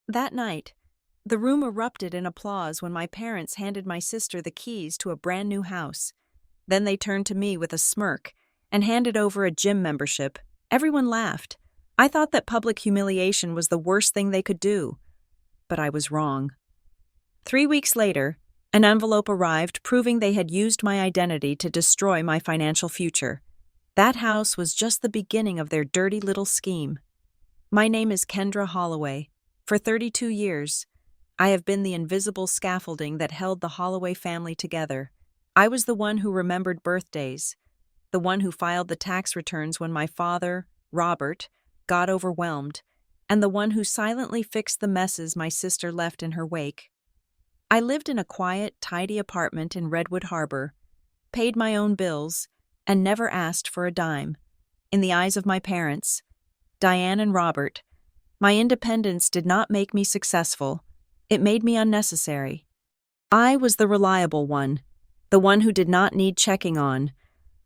That night, the room erupted in applause when my parents handed my sister the keys to a brand new house. Then they turned to me with a smirk and handed over a gym membership. Everyone laughed. I thought that public humiliation was the worst thing they could do. But I was wrong. 3 weeks later, an envelope arrived proving they had used my identity to destroy my financial future. That house was just the beginning of their dirty little scheme. My name is Kendra Holloway. For 32 years, I have been the invisible scaffolding that held the Holloway family together. I was the one who remembered birthdays, the one who filed the tax returns when my father, Robert, got overwhelmed, and the one who silently fixed the messes my sister left in her wake. I lived in a quiet, tidy apartment in Redwood Harbor, paid my own bills, and never asked for a dime. In the eyes of my parents, Diane and Robert, my independence did not make me successful. It made me unnecessary. I was the reliable one, the one who did not need checking on,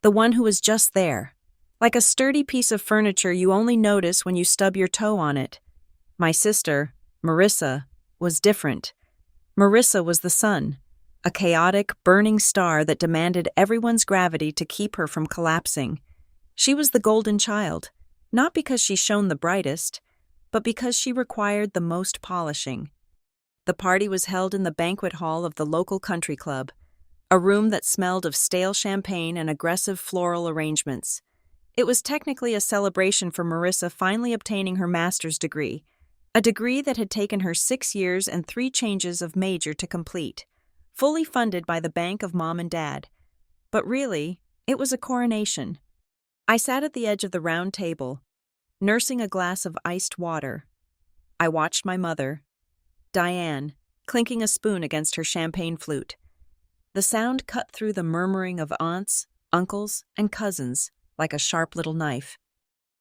the one who was just there, like a sturdy piece of furniture you only notice when you stub your toe on it. My sister, Marissa, was different. Marissa was the sun, a chaotic, burning star that demanded everyone's gravity to keep her from collapsing. She was the golden child, not because she shone the brightest, but because she required the most polishing. The party was held in the banquet hall of the local country club, a room that smelled of stale champagne and aggressive floral arrangements. It was technically a celebration for Marissa finally obtaining her master's degree, a degree that had taken her 6 years and 3 changes of major to complete, fully funded by the bank of Mom and Dad. But really, it was a coronation. I sat at the edge of the round table, nursing a glass of iced water. I watched my mother, Diane, clinking a spoon against her champagne flute. The sound cut through the murmuring of aunts, uncles, and cousins like a sharp little knife.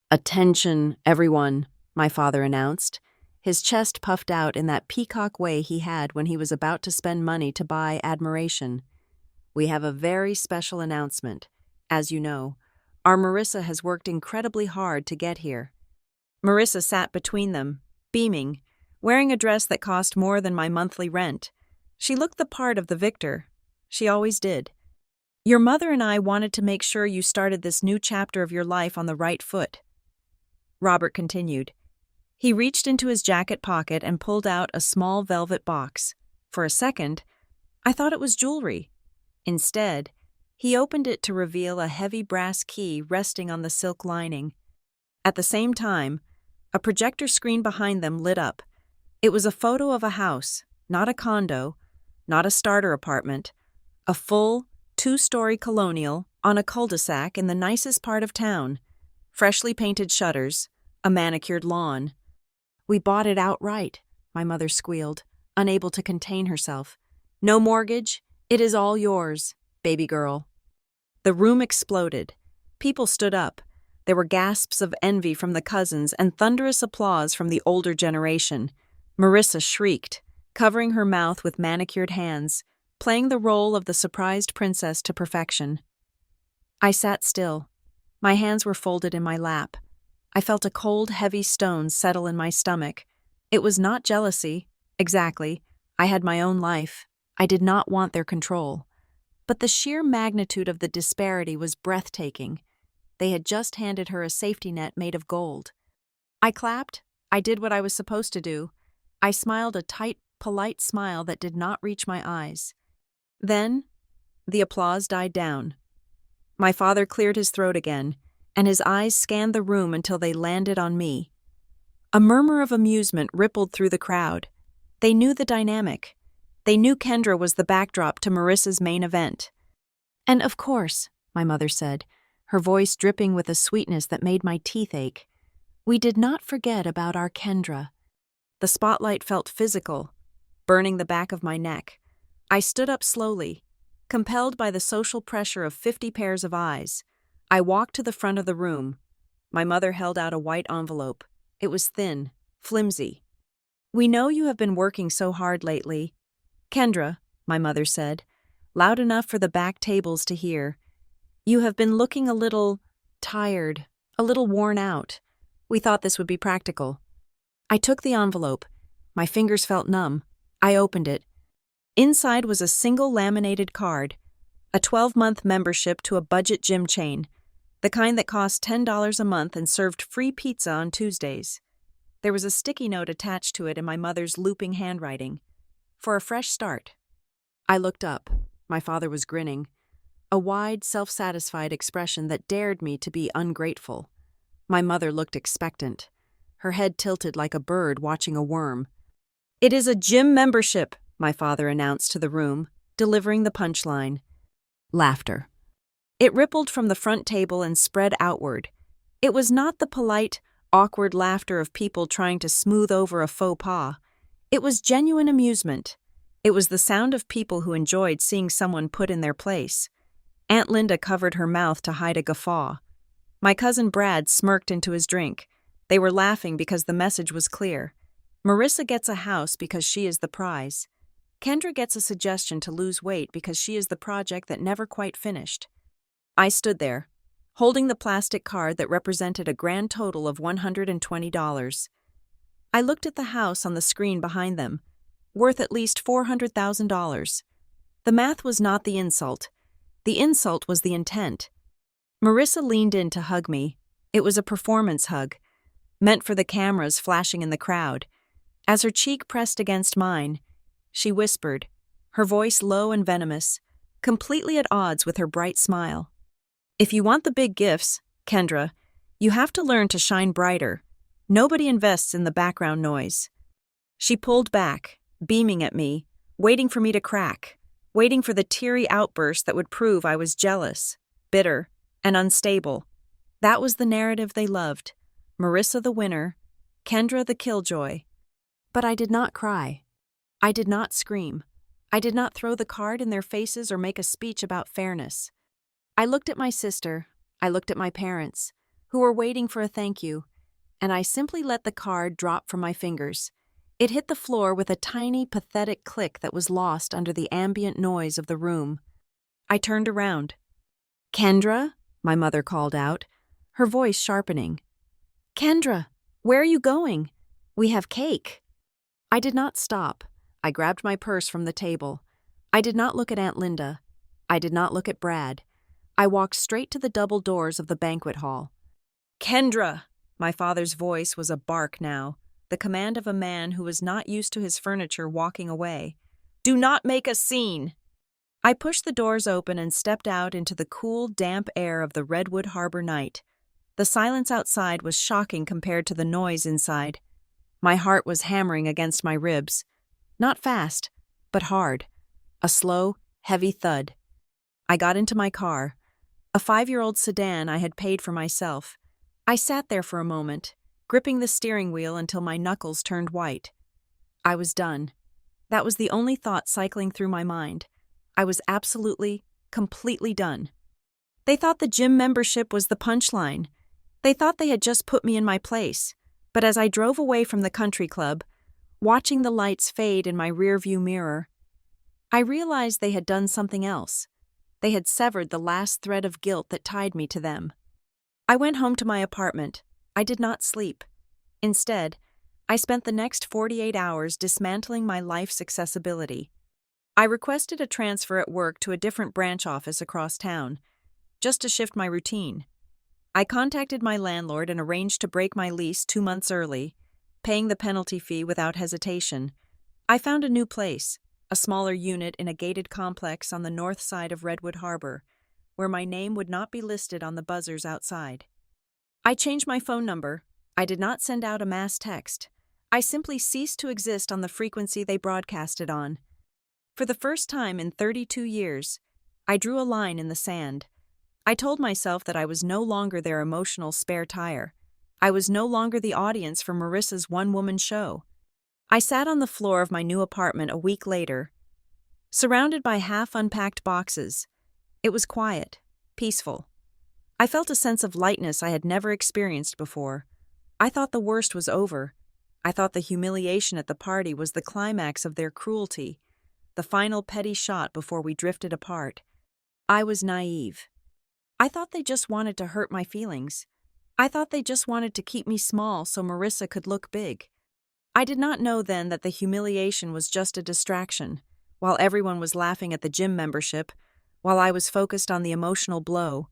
"Attention, everyone," my father announced, his chest puffed out in that peacock way he had when he was about to spend money to buy admiration. "We have a very special announcement. As you know, our Marissa has worked incredibly hard to get here." Marissa sat between them, beaming, wearing a dress that cost more than my monthly rent. She looked the part of the victor. She always did. "Your mother and I wanted to make sure you started this new chapter of your life on the right foot," Robert continued. He reached into his jacket pocket and pulled out a small velvet box. For a second, I thought it was jewelry. Instead, he opened it to reveal a heavy brass key resting on the silk lining. At the same time, a projector screen behind them lit up. It was a photo of a house, not a condo, not a starter apartment, a full, 2-story colonial on a cul-de-sac in the nicest part of town, freshly painted shutters, a manicured lawn. "We bought it outright," my mother squealed, unable to contain herself. "No mortgage. It is all yours, baby girl." The room exploded. People stood up. There were gasps of envy from the cousins and thunderous applause from the older generation. Marissa shrieked, covering her mouth with manicured hands, playing the role of the surprised princess to perfection. I sat still. My hands were folded in my lap. I felt a cold, heavy stone settle in my stomach. It was not jealousy. Exactly. I had my own life. I did not want their control. But the sheer magnitude of the disparity was breathtaking. They had just handed her a safety net made of gold. I clapped. I did what I was supposed to do. I smiled a tight, polite smile that did not reach my eyes. Then, the applause died down. My father cleared his throat again, and his eyes scanned the room until they landed on me. A murmur of amusement rippled through the crowd. They knew the dynamic. They knew Kendra was the backdrop to Marissa's main event. "And of course," my mother said, her voice dripping with a sweetness that made my teeth ache, "we did not forget about our Kendra." The spotlight felt physical, burning the back of my neck. I stood up slowly, compelled by the social pressure of 50 pairs of eyes. I walked to the front of the room. My mother held out a white envelope. It was thin, flimsy. "We know you have been working so hard lately. Kendra," my mother said, loud enough for the back tables to hear, "you have been looking a little tired, a little worn out. We thought this would be practical." I took the envelope, My fingers felt numb. I opened it. Inside was a single laminated card, a 12-month membership to a budget gym chain, the kind that cost $10 a month and served free pizza on Tuesdays. There was a sticky note attached to it in my mother's looping handwriting. For a fresh start. I looked up. My father was grinning, a wide, self-satisfied expression that dared me to be ungrateful. My mother looked expectant, her head tilted like a bird watching a worm. "It is a gym membership," my father announced to the room, delivering the punchline. Laughter. It rippled from the front table and spread outward. It was not the polite, awkward laughter of people trying to smooth over a faux pas. It was genuine amusement. It was the sound of people who enjoyed seeing someone put in their place. Aunt Linda covered her mouth to hide a guffaw. My cousin Brad smirked into his drink. They were laughing because the message was clear. Marissa gets a house because she is the prize. Kendra gets a suggestion to lose weight because she is the project that never quite finished. I stood there, holding the plastic card that represented a grand total of $120. I looked at the house on the screen behind them, worth at least $400,000. The math was not the insult. The insult was the intent. Marissa leaned in to hug me. It was a performance hug, meant for the cameras flashing in the crowd. As her cheek pressed against mine, she whispered, her voice low and venomous, completely at odds with her bright smile. "If you want the big gifts, Kendra, you have to learn to shine brighter. Nobody invests in the background noise." She pulled back, beaming at me, waiting for me to crack, waiting for the teary outburst that would prove I was jealous, bitter, and unstable. That was the narrative they loved. Marissa the winner, Kendra the killjoy. But I did not cry. I did not scream. I did not throw the card in their faces or make a speech about fairness. I looked at my sister. I looked at my parents, who were waiting for a thank you, and I simply let the card drop from my fingers. It hit the floor with a tiny, pathetic click that was lost under the ambient noise of the room. I turned around. "Kendra?" my mother called out, her voice sharpening. "Kendra, where are you going? We have cake." I did not stop. I grabbed my purse from the table. I did not look at Aunt Linda. I did not look at Brad. I walked straight to the double doors of the banquet hall. "Kendra!" My father's voice was a bark now, the command of a man who was not used to his furniture walking away. "Do not make a scene!" I pushed the doors open and stepped out into the cool, damp air of the Redwood Harbor night. The silence outside was shocking compared to the noise inside. My heart was hammering against my ribs. Not fast, but hard. A slow, heavy thud. I got into my car, a 5-year-old sedan I had paid for myself. I sat there for a moment, gripping the steering wheel until my knuckles turned white. I was done. That was the only thought cycling through my mind. I was absolutely, completely done. They thought the gym membership was the punchline. They thought they had just put me in my place. But as I drove away from the country club, watching the lights fade in my rearview mirror, I realized they had done something else. They had severed the last thread of guilt that tied me to them. I went home to my apartment. I did not sleep. Instead, I spent the next 48 hours dismantling my life's accessibility. I requested a transfer at work to a different branch office across town, just to shift my routine. I contacted my landlord and arranged to break my lease 2 months early, paying the penalty fee without hesitation. I found a new place, a smaller unit in a gated complex on the north side of Redwood Harbor, where my name would not be listed on the buzzers outside. I changed my phone number. I did not send out a mass text. I simply ceased to exist on the frequency they broadcasted on. For the first time in 32 years, I drew a line in the sand. I told myself that I was no longer their emotional spare tire. I was no longer the audience for Marissa's one-woman show. I sat on the floor of my new apartment a week later, surrounded by half-unpacked boxes. It was quiet, peaceful. I felt a sense of lightness I had never experienced before. I thought the worst was over. I thought the humiliation at the party was the climax of their cruelty, the final petty shot before we drifted apart. I was naive. I thought they just wanted to hurt my feelings. I thought they just wanted to keep me small so Marissa could look big. I did not know then that the humiliation was just a distraction. While everyone was laughing at the gym membership, while I was focused on the emotional blow,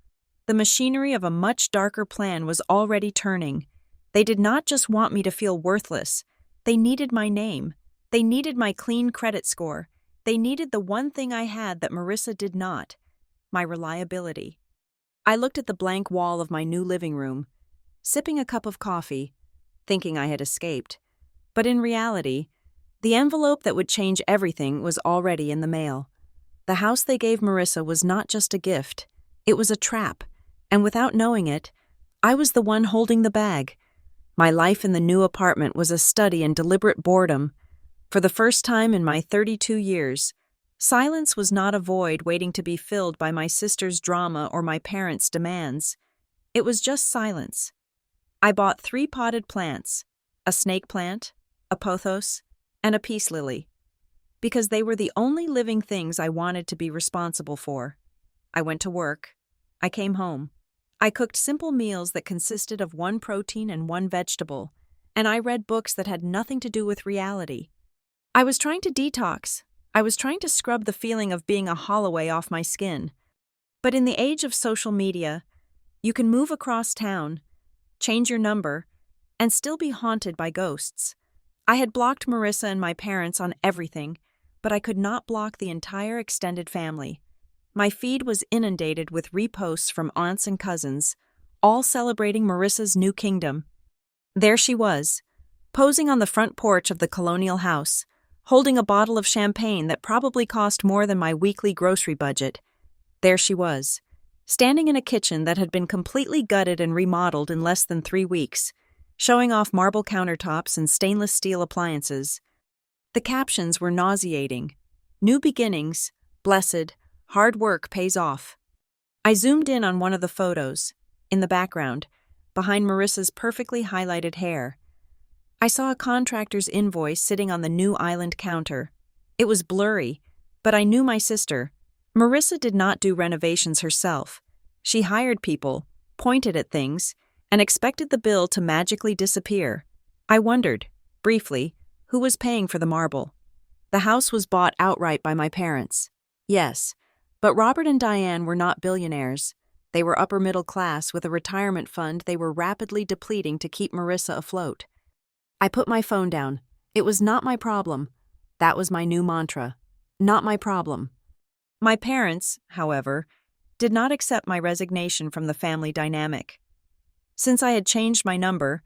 the machinery of a much darker plan was already turning. They did not just want me to feel worthless. They needed my name. They needed my clean credit score. They needed the one thing I had that Marissa did not: my reliability. I looked at the blank wall of my new living room, sipping a cup of coffee, thinking I had escaped. But in reality, the envelope that would change everything was already in the mail. The house they gave Marissa was not just a gift, it was a trap, and without knowing it, I was the one holding the bag. My life in the new apartment was a study in deliberate boredom. For the first time in my 32 years, silence was not a void waiting to be filled by my sister's drama or my parents' demands. It was just silence. I bought 3 potted plants, a snake plant, a pothos, and a peace lily, because they were the only living things I wanted to be responsible for. I went to work. I came home. I cooked simple meals that consisted of 1 protein and 1 vegetable, and I read books that had nothing to do with reality. I was trying to detox. I was trying to scrub the feeling of being a Holloway off my skin. But in the age of social media, you can move across town, change your number, and still be haunted by ghosts. I had blocked Marissa and my parents on everything, but I could not block the entire extended family. My feed was inundated with reposts from aunts and cousins, all celebrating Marissa's new kingdom. There she was, posing on the front porch of the colonial house, holding a bottle of champagne that probably cost more than my weekly grocery budget. There she was, standing in a kitchen that had been completely gutted and remodeled in less than 3 weeks, showing off marble countertops and stainless steel appliances. The captions were nauseating. New beginnings, blessed, hard work pays off. I zoomed in on one of the photos, in the background, behind Marissa's perfectly highlighted hair. I saw a contractor's invoice sitting on the new island counter. It was blurry, but I knew my sister. Marissa did not do renovations herself. She hired people, pointed at things, and expected the bill to magically disappear. I wondered, briefly, who was paying for the marble. The house was bought outright by my parents. Yes, but Robert and Diane were not billionaires. They were upper middle class with a retirement fund they were rapidly depleting to keep Marissa afloat. I put my phone down. It was not my problem. That was my new mantra. Not my problem. My parents, however, did not accept my resignation from the family dynamic. Since I had changed my number,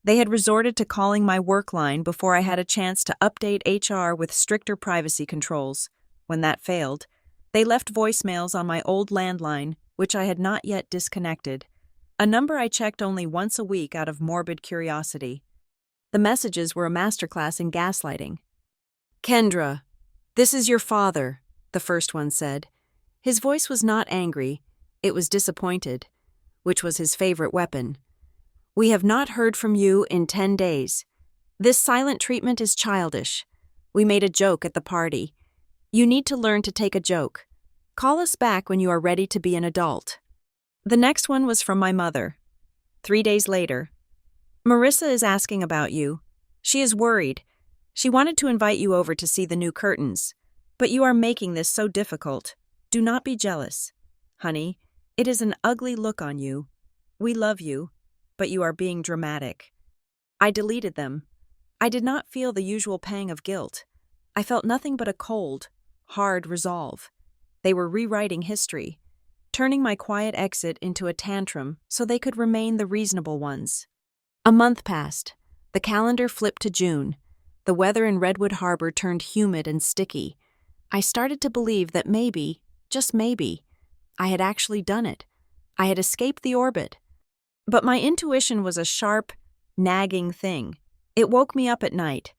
they had resorted to calling my work line before I had a chance to update HR with stricter privacy controls. When that failed, they left voicemails on my old landline, which I had not yet disconnected, a number I checked only once a week out of morbid curiosity. The messages were a masterclass in gaslighting. "Kendra, this is your father," the first one said. His voice was not angry, it was disappointed, which was his favorite weapon. "We have not heard from you in 10 days. This silent treatment is childish. We made a joke at the party. You need to learn to take a joke. Call us back when you are ready to be an adult." The next one was from my mother. 3 days later. "Marissa is asking about you. She is worried. She wanted to invite you over to see the new curtains. But you are making this so difficult. Do not be jealous. Honey, it is an ugly look on you. We love you, but you are being dramatic." I deleted them. I did not feel the usual pang of guilt. I felt nothing but a cold, hard resolve. They were rewriting history, turning my quiet exit into a tantrum so they could remain the reasonable ones. A month passed. The calendar flipped to June. The weather in Redwood Harbor turned humid and sticky. I started to believe that maybe, just maybe, I had actually done it. I had escaped the orbit. But my intuition was a sharp, nagging thing. It woke me up at night.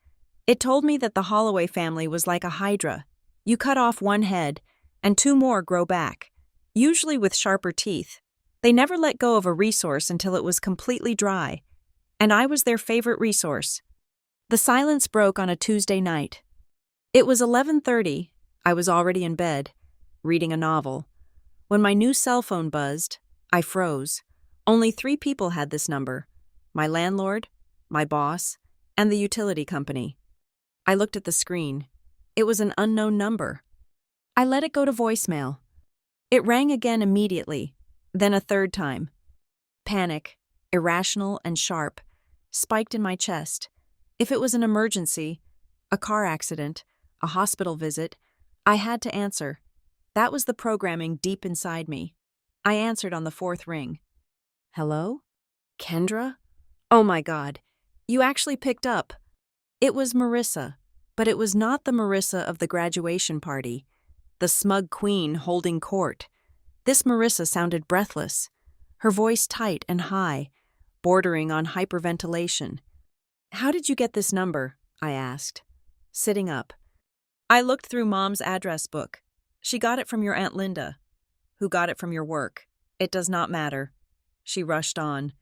It told me that the Holloway family was like a hydra. You cut off one head, and 2 more grow back, usually with sharper teeth. They never let go of a resource until it was completely dry, and I was their favorite resource. The silence broke on a Tuesday night. It was 11:30. I was already in bed, reading a novel. When my new cell phone buzzed, I froze. Only 3 people had this number: my landlord, my boss, and the utility company. I looked at the screen. It was an unknown number. I let it go to voicemail. It rang again immediately, then a third time. Panic, irrational and sharp, spiked in my chest. If it was an emergency, a car accident, a hospital visit, I had to answer. That was the programming deep inside me. I answered on the fourth ring. Hello? Kendra? Oh my God. You actually picked up. It was Marissa, but it was not the Marissa of the graduation party, the smug queen holding court. This Marissa sounded breathless, her voice tight and high, bordering on hyperventilation. How did you get this number? I asked, sitting up. I looked through Mom's address book. She got it from your Aunt Linda. Who got it from your work? It does not matter. She rushed on,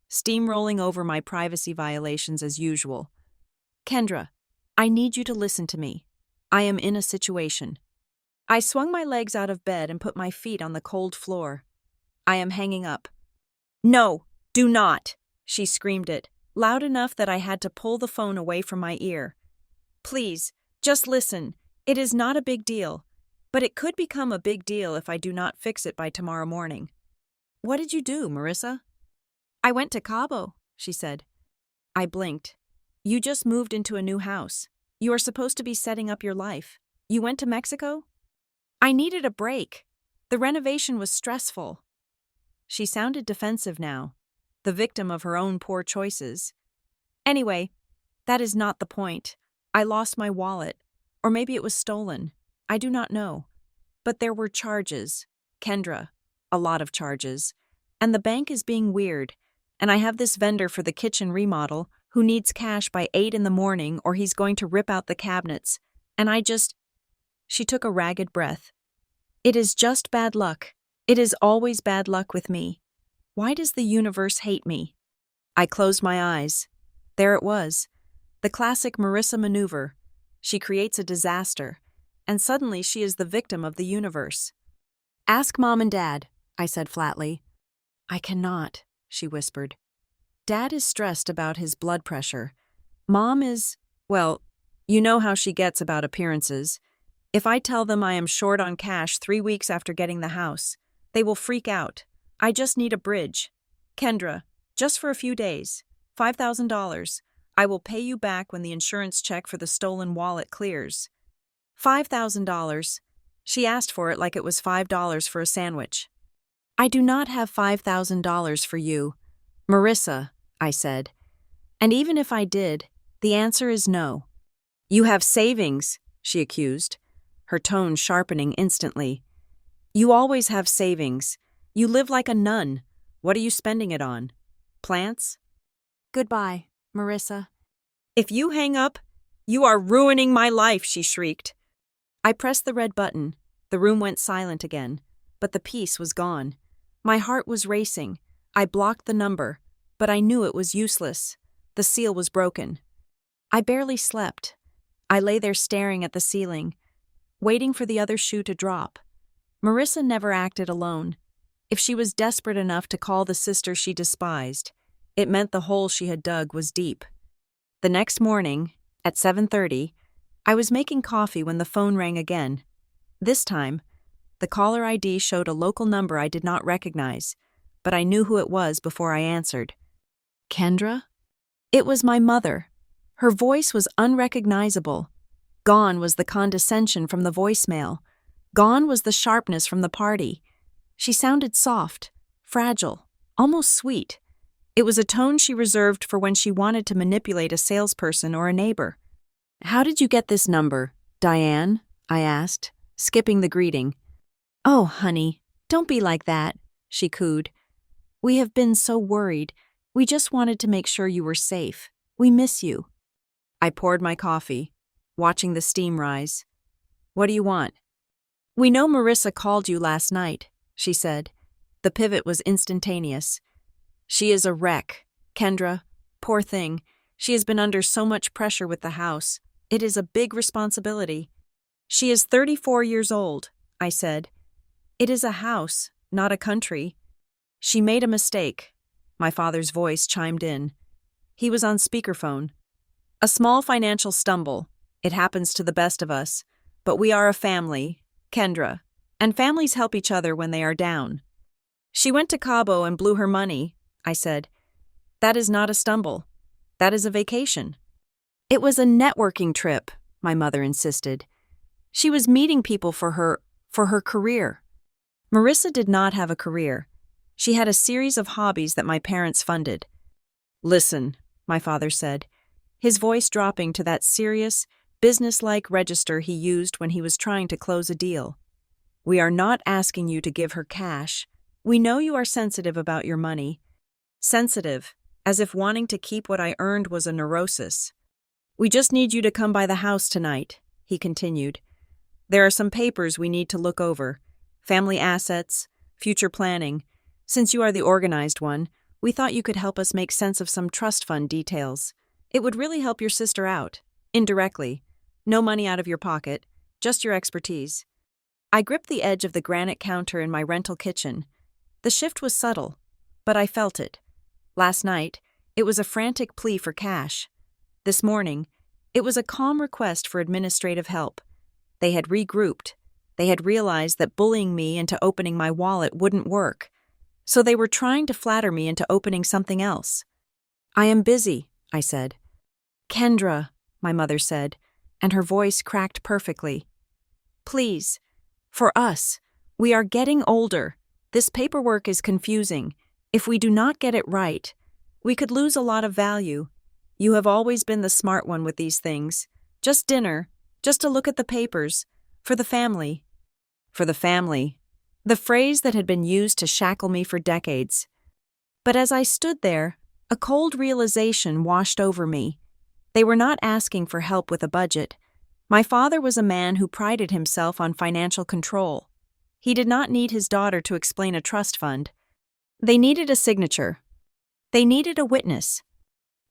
steamrolling over my privacy violations as usual. Kendra, I need you to listen to me. I am in a situation. I swung my legs out of bed and put my feet on the cold floor. I am hanging up. No, do not, she screamed it, loud enough that I had to pull the phone away from my ear. Please, just listen. It is not a big deal, but it could become a big deal if I do not fix it by tomorrow morning. What did you do, Marissa? I went to Cabo, she said. I blinked. You just moved into a new house. You are supposed to be setting up your life. You went to Mexico? I needed a break. The renovation was stressful. She sounded defensive now, the victim of her own poor choices. Anyway, that is not the point. I lost my wallet, or maybe it was stolen. I do not know. But there were charges. Kendra, a lot of charges. And the bank is being weird. And I have this vendor for the kitchen remodel who needs cash by 8 in the morning or he's going to rip out the cabinets. And She took a ragged breath. It is just bad luck. It is always bad luck with me. Why does the universe hate me? I closed my eyes. There it was. The classic Marissa maneuver. She creates a disaster, and suddenly she is the victim of the universe. Ask Mom and Dad, I said flatly. I cannot, she whispered. Dad is stressed about his blood pressure. Mom is, well, you know how she gets about appearances. If I tell them I am short on cash 3 weeks after getting the house, they will freak out. I just need a bridge. Kendra, just for a few days. $5,000. I will pay you back when the insurance check for the stolen wallet clears. $5,000. She asked for it like it was $5 for a sandwich. I do not have $5,000 for you, Marissa, I said. And even if I did, the answer is no. You have savings, she accused, her tone sharpening instantly. You always have savings. You live like a nun. What are you spending it on? Plants? Goodbye, Marissa. If you hang up, you are ruining my life, she shrieked. I pressed the red button. The room went silent again, but the peace was gone. My heart was racing. I blocked the number, but I knew it was useless. The seal was broken. I barely slept. I lay there staring at the ceiling, waiting for the other shoe to drop. Marissa never acted alone. If she was desperate enough to call the sister she despised, it meant the hole she had dug was deep. The next morning, at 7:30, I was making coffee when the phone rang again. This time, the caller ID showed a local number I did not recognize, but I knew who it was before I answered. Kendra? It was my mother. Her voice was unrecognizable. Gone was the condescension from the voicemail. Gone was the sharpness from the party. She sounded soft, fragile, almost sweet. It was a tone she reserved for when she wanted to manipulate a salesperson or a neighbor. How did you get this number, Diane? I asked, skipping the greeting. Oh, honey, don't be like that, she cooed. We have been so worried. We just wanted to make sure you were safe. We miss you. I poured my coffee, watching the steam rise. What do you want? We know Marissa called you last night, she said. The pivot was instantaneous. She is a wreck, Kendra. Poor thing. She has been under so much pressure with the house. It is a big responsibility. She is 34 years old, I said. It is a house, not a country. She made a mistake. My father's voice chimed in. He was on speakerphone. A small financial stumble. It happens to the best of us. But we are a family, Kendra, and families help each other when they are down. She went to Cabo and blew her money, I said. That is not a stumble. That is a vacation. It was a networking trip, my mother insisted. She was meeting people for her career. Marissa did not have a career. She had a series of hobbies that my parents funded. Listen, my father said, his voice dropping to that serious, business-like register he used when he was trying to close a deal. We are not asking you to give her cash. We know you are sensitive about your money. Sensitive, as if wanting to keep what I earned was a neurosis. We just need you to come by the house tonight, he continued. There are some papers we need to look over. Family assets, future planning. Since you are the organized one, we thought you could help us make sense of some trust fund details. It would really help your sister out, indirectly. No money out of your pocket, just your expertise. I gripped the edge of the granite counter in my rental kitchen. The shift was subtle, but I felt it. Last night, it was a frantic plea for cash. This morning, it was a calm request for administrative help. They had regrouped. They had realized that bullying me into opening my wallet wouldn't work. So they were trying to flatter me into opening something else. I am busy, I said. Kendra, my mother said, and her voice cracked perfectly. Please, for us, we are getting older. This paperwork is confusing. If we do not get it right, we could lose a lot of value. You have always been the smart one with these things. Just dinner, just to look at the papers, for the family. For the family. The phrase that had been used to shackle me for decades. But as I stood there, a cold realization washed over me. They were not asking for help with a budget. My father was a man who prided himself on financial control. He did not need his daughter to explain a trust fund. They needed a signature. They needed a witness.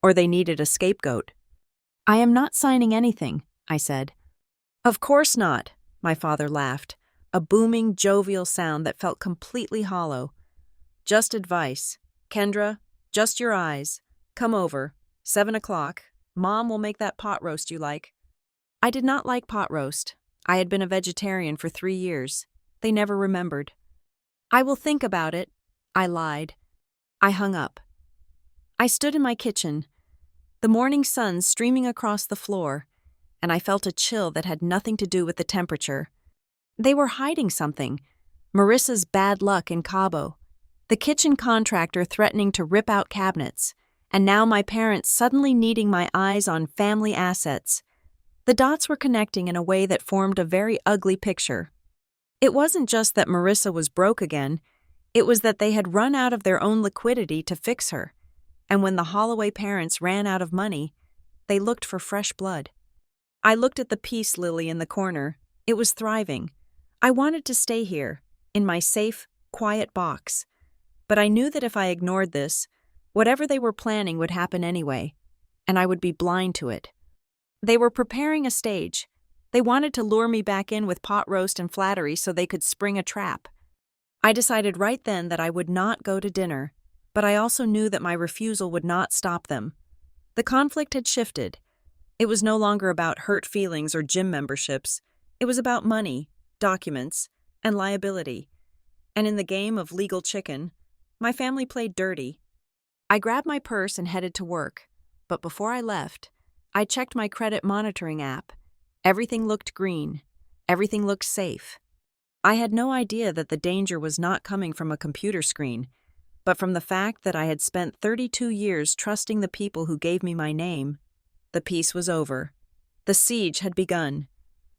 Or they needed a scapegoat. I am not signing anything, I said. Of course not, my father laughed, a booming, jovial sound that felt completely hollow. Just advice. Kendra, just your eyes. Come over. 7 o'clock. Mom will make that pot roast you like. I did not like pot roast. I had been a vegetarian for 3 years. They never remembered. I will think about it, I lied. I hung up. I stood in my kitchen, the morning sun streaming across the floor, and I felt a chill that had nothing to do with the temperature. They were hiding something. Marissa's bad luck in Cabo, the kitchen contractor threatening to rip out cabinets, and now my parents suddenly needing my eyes on family assets. The dots were connecting in a way that formed a very ugly picture. It wasn't just that Marissa was broke again, it was that they had run out of their own liquidity to fix her, and when the Holloway parents ran out of money, they looked for fresh blood. I looked at the peace lily in the corner. It was thriving. I wanted to stay here, in my safe, quiet box. But I knew that if I ignored this, whatever they were planning would happen anyway, and I would be blind to it. They were preparing a stage. They wanted to lure me back in with pot roast and flattery so they could spring a trap. I decided right then that I would not go to dinner, but I also knew that my refusal would not stop them. The conflict had shifted. It was no longer about hurt feelings or gym memberships. It was about money, documents, and liability. And in the game of legal chicken, my family played dirty. I grabbed my purse and headed to work, but before I left, I checked my credit monitoring app. Everything looked green. Everything looked safe. I had no idea that the danger was not coming from a computer screen, but from the fact that I had spent 32 years trusting the people who gave me my name. The peace was over. The siege had begun.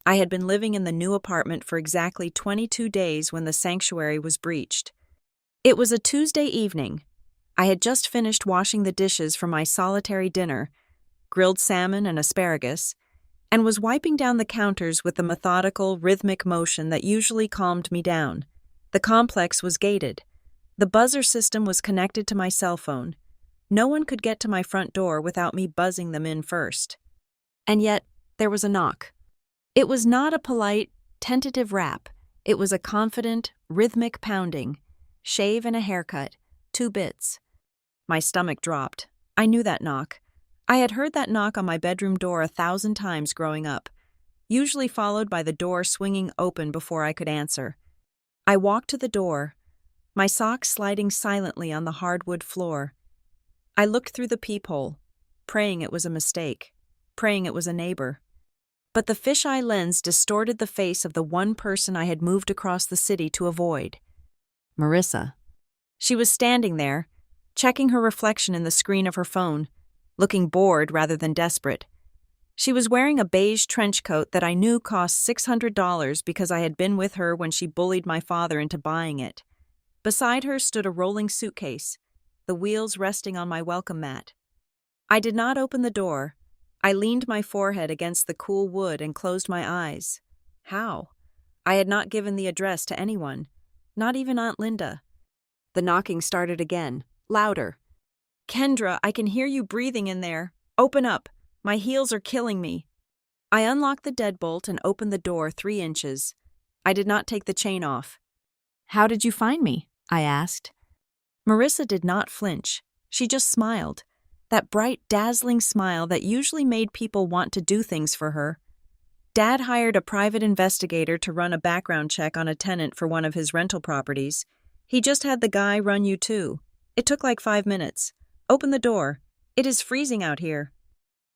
I had been living in the new apartment for exactly 22 days when the sanctuary was breached. It was a Tuesday evening. I had just finished washing the dishes for my solitary dinner, grilled salmon and asparagus, and was wiping down the counters with the methodical, rhythmic motion that usually calmed me down. The complex was gated. The buzzer system was connected to my cell phone. No one could get to my front door without me buzzing them in first. And yet, there was a knock. It was not a polite, tentative rap. It was a confident, rhythmic pounding. Shave and a haircut, 2 bits. My stomach dropped. I knew that knock. I had heard that knock on my bedroom door 1,000 times growing up, usually followed by the door swinging open before I could answer. I walked to the door, my socks sliding silently on the hardwood floor. I looked through the peephole, praying it was a mistake, praying it was a neighbor. But the fisheye lens distorted the face of the one person I had moved across the city to avoid. Marissa. She was standing there, checking her reflection in the screen of her phone, looking bored rather than desperate. She was wearing a beige trench coat that I knew cost $600 because I had been with her when she bullied my father into buying it. Beside her stood a rolling suitcase, the wheels resting on my welcome mat. I did not open the door. I leaned my forehead against the cool wood and closed my eyes. How? I had not given the address to anyone, not even Aunt Linda. The knocking started again, louder. Kendra, I can hear you breathing in there. Open up. My heels are killing me. I unlocked the deadbolt and opened the door 3 inches. I did not take the chain off. How did you find me? I asked. Marissa did not flinch. She just smiled. That bright, dazzling smile that usually made people want to do things for her. Dad hired a private investigator to run a background check on a tenant for one of his rental properties. He just had the guy run you too. It took like 5 minutes. Open the door. It is freezing out here.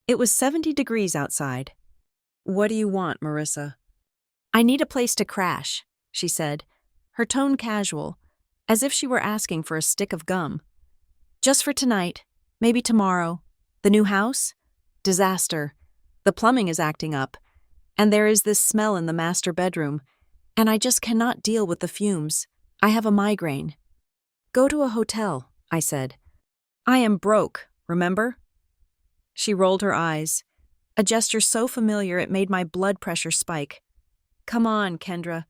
It was 70 degrees outside. What do you want, Marissa? I need a place to crash, she said, her tone casual, as if she were asking for a stick of gum. Just for tonight. Maybe tomorrow. The new house? Disaster. The plumbing is acting up, and there is this smell in the master bedroom, and I just cannot deal with the fumes. I have a migraine. Go to a hotel, I said. I am broke, remember? She rolled her eyes, a gesture so familiar it made my blood pressure spike. Come on, Kendra.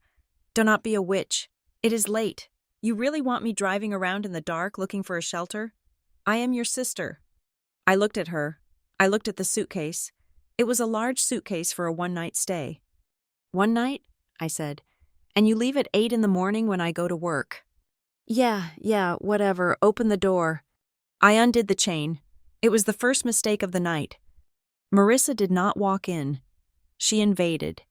Do not be a witch. It is late. You really want me driving around in the dark looking for a shelter? I am your sister. I looked at her. I looked at the suitcase. It was a large suitcase for a one-night stay. One night? I said. And you leave at 8 in the morning when I go to work. Yeah, whatever. Open the door. I undid the chain. It was the first mistake of the night. Marissa did not walk in. She invaded.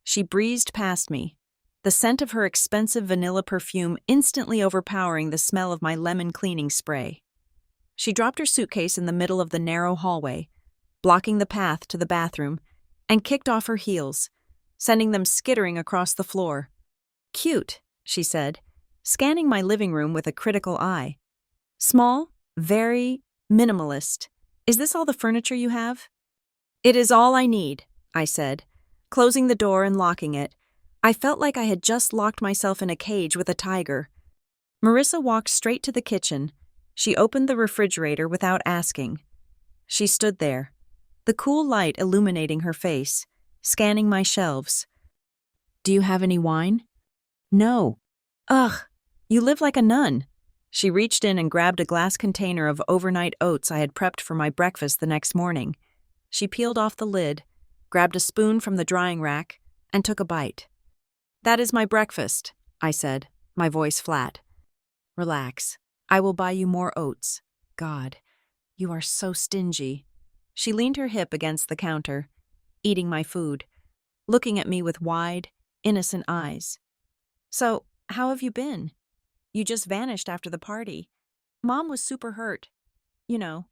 She breezed past me, the scent of her expensive vanilla perfume instantly overpowering the smell of my lemon cleaning spray. She dropped her suitcase in the middle of the narrow hallway, blocking the path to the bathroom, and kicked off her heels, sending them skittering across the floor. Cute, she said, scanning my living room with a critical eye. Small, very minimalist. Is this all the furniture you have? It is all I need, I said, closing the door and locking it. I felt like I had just locked myself in a cage with a tiger. Marissa walked straight to the kitchen. She opened the refrigerator without asking. She stood there, the cool light illuminating her face, scanning my shelves. Do you have any wine? No. Ugh, you live like a nun. She reached in and grabbed a glass container of overnight oats I had prepped for my breakfast the next morning. She peeled off the lid, grabbed a spoon from the drying rack, and took a bite. That is my breakfast, I said, my voice flat. Relax. I will buy you more oats. God, you are so stingy. She leaned her hip against the counter, eating my food, looking at me with wide, innocent eyes. So, how have you been? You just vanished after the party. Mom was super hurt. You know.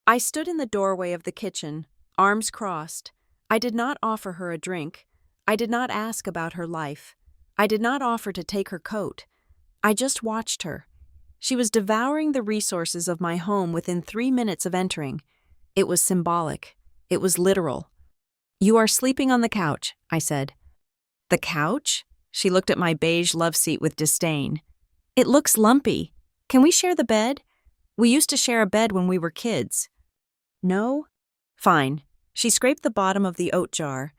I stood in the doorway of the kitchen, arms crossed. I did not offer her a drink. I did not ask about her life. I did not offer to take her coat. I just watched her. She was devouring the resources of my home within 3 minutes of entering. It was symbolic. It was literal. You are sleeping on the couch, I said. The couch? She looked at my beige love seat with disdain. It looks lumpy. Can we share the bed? We used to share a bed when we were kids. No? Fine. She scraped the bottom of the oat jar,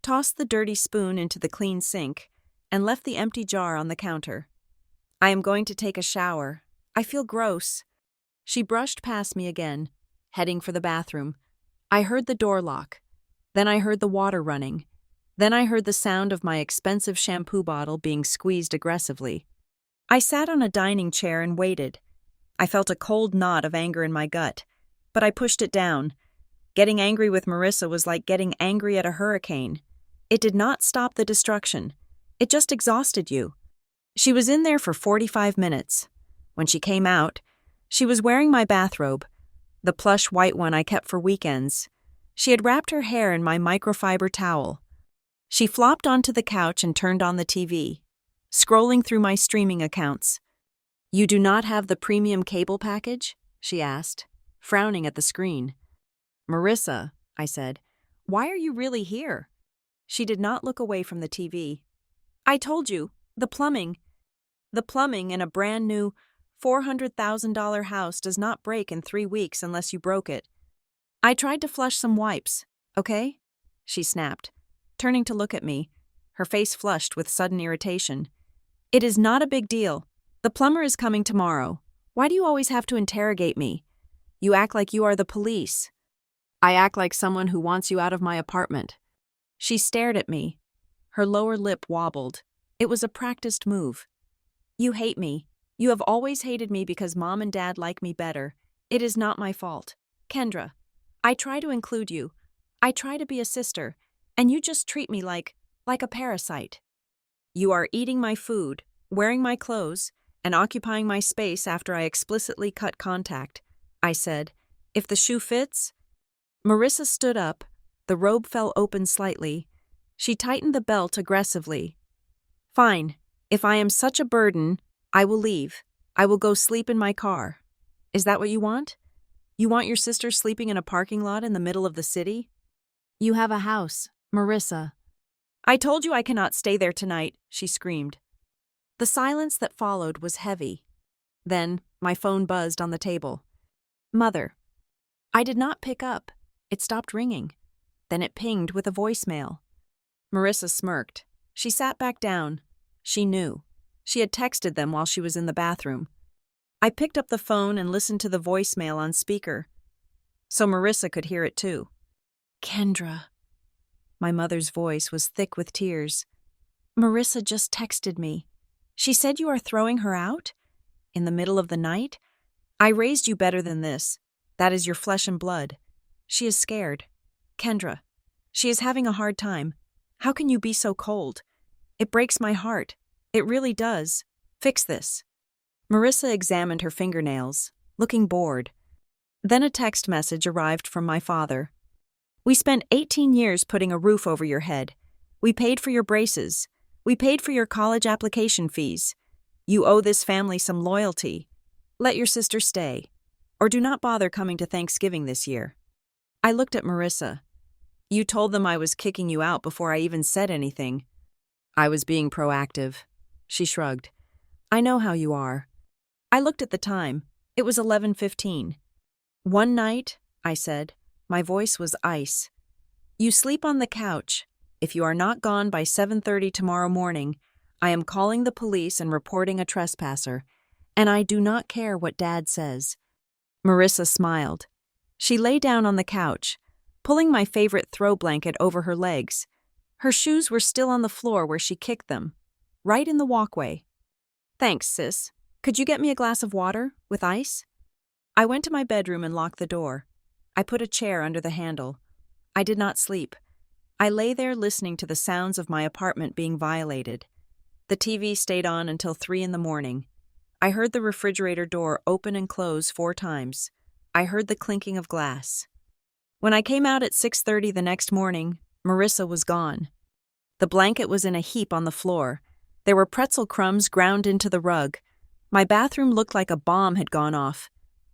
tossed the dirty spoon into the clean sink, and left the empty jar on the counter. I am going to take a shower. I feel gross. She brushed past me again, heading for the bathroom. I heard the door lock. Then I heard the water running. Then I heard the sound of my expensive shampoo bottle being squeezed aggressively. I sat on a dining chair and waited. I felt a cold knot of anger in my gut, but I pushed it down, Getting angry with Marissa was like getting angry at a hurricane. It did not stop the destruction. It just exhausted you. She was in there for 45 minutes. When she came out, she was wearing my bathrobe, the plush white one I kept for weekends. She had wrapped her hair in my microfiber towel. She flopped onto the couch and turned on the TV, scrolling through my streaming accounts. "You do not have the premium cable package?" she asked, frowning at the screen. "Marissa," I said, "why are you really here?" She did not look away from the TV. "I told you, the plumbing in a brand new $400,000 house does not break in 3 weeks unless you broke it. I tried to flush some wipes, okay?" she snapped, turning to look at me, her face flushed with sudden irritation. "It is not a big deal. The plumber is coming tomorrow. Why do you always have to interrogate me? You act like you are the police." "I act like someone who wants you out of my apartment." She stared at me. Her lower lip wobbled. It was a practiced move. "You hate me. You have always hated me because Mom and Dad like me better. It is not my fault. Kendra, I try to include you. I try to be a sister, and you just treat me like a parasite. You are eating my food, wearing my clothes, and occupying my space after I explicitly cut contact," I said. "If the shoe fits—" Marissa stood up. The robe fell open slightly. She tightened the belt aggressively. "Fine. If I am such a burden, I will leave. I will go sleep in my car. Is that what you want? You want your sister sleeping in a parking lot in the middle of the city? You have a house, Marissa." "I told you I cannot stay there tonight," she screamed. The silence that followed was heavy. Then my phone buzzed on the table. "Mother." I did not pick up. It stopped ringing. Then it pinged with a voicemail. Marissa smirked. She sat back down. She knew. She had texted them while she was in the bathroom. I picked up the phone and listened to the voicemail on speaker, so Marissa could hear it too. "Kendra." My mother's voice was thick with tears. "Marissa just texted me. She said you are throwing her out? In the middle of the night? I raised you better than this. That is your flesh and blood. She is scared. Kendra, she is having a hard time. How can you be so cold? It breaks my heart. It really does. Fix this." Marissa examined her fingernails, looking bored. Then a text message arrived from my father. "We spent 18 years putting a roof over your head. We paid for your braces. We paid for your college application fees. You owe this family some loyalty. Let your sister stay, or do not bother coming to Thanksgiving this year." I looked at Marissa. "You told them I was kicking you out before I even said anything." "I was being proactive." She shrugged. "I know how you are." I looked at the time. It was 11:15. "One night," I said. My voice was ice. "You sleep on the couch. If you are not gone by 7:30 tomorrow morning, I am calling the police and reporting a trespasser, and I do not care what Dad says." Marissa smiled. She lay down on the couch, pulling my favorite throw blanket over her legs. Her shoes were still on the floor where she kicked them, right in the walkway. "Thanks, sis. Could you get me a glass of water, with ice?" I went to my bedroom and locked the door. I put a chair under the handle. I did not sleep. I lay there listening to the sounds of my apartment being violated. The TV stayed on until 3 in the morning. I heard the refrigerator door open and close 4 times. I heard the clinking of glass. When I came out at 6:30 the next morning, Marissa was gone. The blanket was in a heap on the floor. There were pretzel crumbs ground into the rug. My bathroom looked like a bomb had gone off.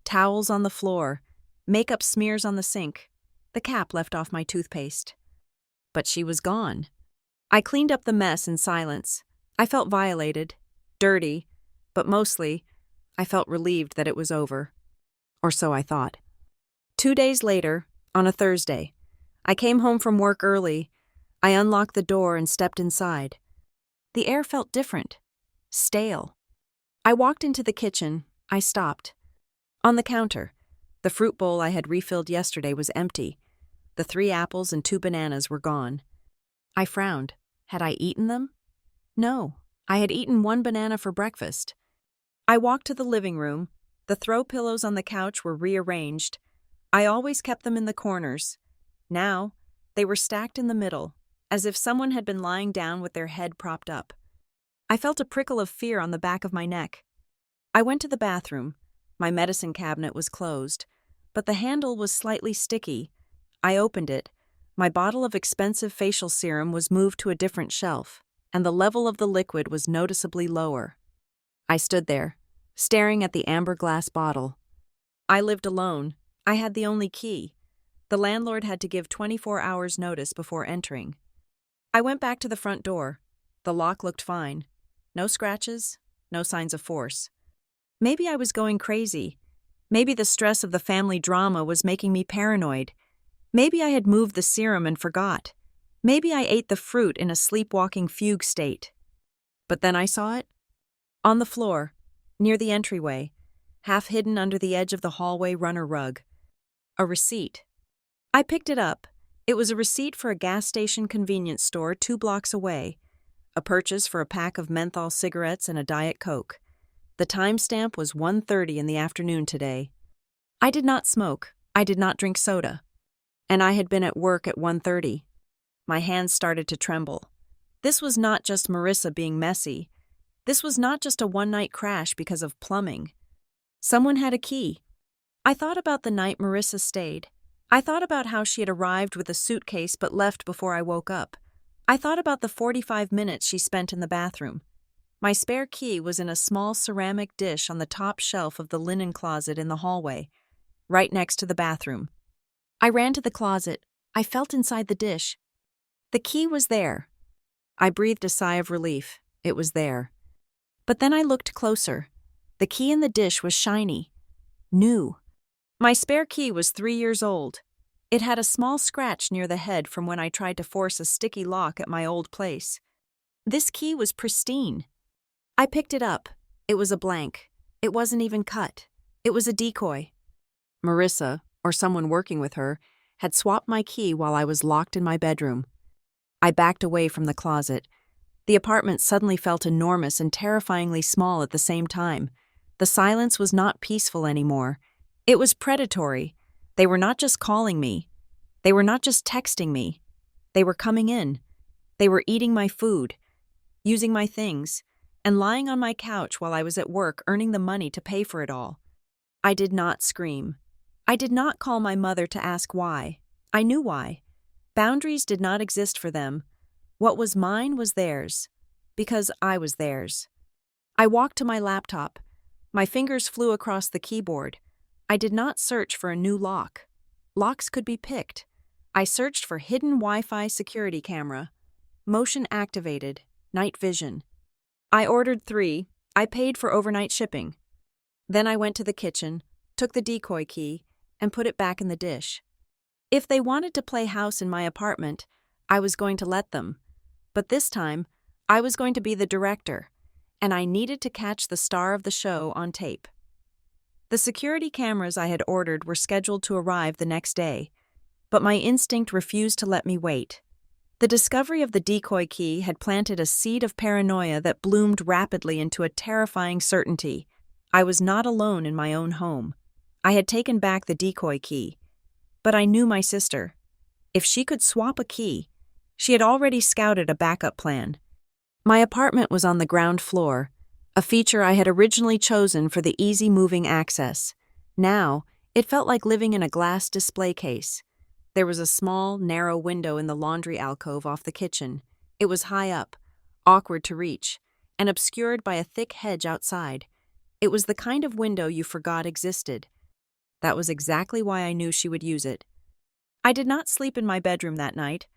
Towels on the floor, makeup smears on the sink, the cap left off my toothpaste. But she was gone. I cleaned up the mess in silence. I felt violated, dirty, but mostly, I felt relieved that it was over. Or so I thought. 2 days later, on a Thursday, I came home from work early. I unlocked the door and stepped inside. The air felt different, stale. I walked into the kitchen. I stopped. On the counter, the fruit bowl I had refilled yesterday was empty. The 3 apples and 2 bananas were gone. I frowned. Had I eaten them? No, I had eaten 1 banana for breakfast. I walked to the living room. The throw pillows on the couch were rearranged. I always kept them in the corners. Now, they were stacked in the middle, as if someone had been lying down with their head propped up. I felt a prickle of fear on the back of my neck. I went to the bathroom. My medicine cabinet was closed, but the handle was slightly sticky. I opened it. My bottle of expensive facial serum was moved to a different shelf, and the level of the liquid was noticeably lower. I stood there, staring at the amber glass bottle. I lived alone. I had the only key. The landlord had to give 24 hours notice before entering. I went back to the front door. The lock looked fine. No scratches, no signs of force. Maybe I was going crazy. Maybe the stress of the family drama was making me paranoid. Maybe I had moved the serum and forgot. Maybe I ate the fruit in a sleepwalking fugue state. But then I saw it. On the floor, near the entryway, half hidden under the edge of the hallway runner rug. A receipt. I picked it up. It was a receipt for a gas station convenience store 2 blocks away. A purchase for a pack of menthol cigarettes and a Diet Coke. The timestamp was 1:30 in the afternoon today. I did not smoke. I did not drink soda. And I had been at work at 1:30. My hands started to tremble. This was not just Marissa being messy. This was not just a one-night crash because of plumbing. Someone had a key. I thought about the night Marissa stayed. I thought about how she had arrived with a suitcase but left before I woke up. I thought about the 45 minutes she spent in the bathroom. My spare key was in a small ceramic dish on the top shelf of the linen closet in the hallway, right next to the bathroom. I ran to the closet. I felt inside the dish. The key was there. I breathed a sigh of relief. It was there. But then I looked closer. The key in the dish was shiny. New. My spare key was 3 years old. It had a small scratch near the head from when I tried to force a sticky lock at my old place. This key was pristine. I picked it up. It was a blank. It wasn't even cut. It was a decoy. Marissa, or someone working with her, had swapped my key while I was locked in my bedroom. I backed away from the closet. The apartment suddenly felt enormous and terrifyingly small at the same time. The silence was not peaceful anymore. It was predatory. They were not just calling me. They were not just texting me. They were coming in. They were eating my food, using my things, and lying on my couch while I was at work earning the money to pay for it all. I did not scream. I did not call my mother to ask why. I knew why. Boundaries did not exist for them. What was mine was theirs, because I was theirs. I walked to my laptop. My fingers flew across the keyboard. I did not search for a new lock. Locks could be picked. I searched for hidden Wi-Fi security camera. Motion activated. Night vision. I ordered 3. I paid for overnight shipping. Then I went to the kitchen, took the decoy key, and put it back in the dish. If they wanted to play house in my apartment, I was going to let them. But this time, I was going to be the director, and I needed to catch the star of the show on tape. The security cameras I had ordered were scheduled to arrive the next day, but my instinct refused to let me wait. The discovery of the decoy key had planted a seed of paranoia that bloomed rapidly into a terrifying certainty. I was not alone in my own home. I had taken back the decoy key, but I knew my sister. If she could swap a key, she had already scouted a backup plan. My apartment was on the ground floor, a feature I had originally chosen for the easy-moving access. Now, it felt like living in a glass display case. There was a small, narrow window in the laundry alcove off the kitchen. It was high up, awkward to reach, and obscured by a thick hedge outside. It was the kind of window you forgot existed. That was exactly why I knew she would use it. I did not sleep in my bedroom that night.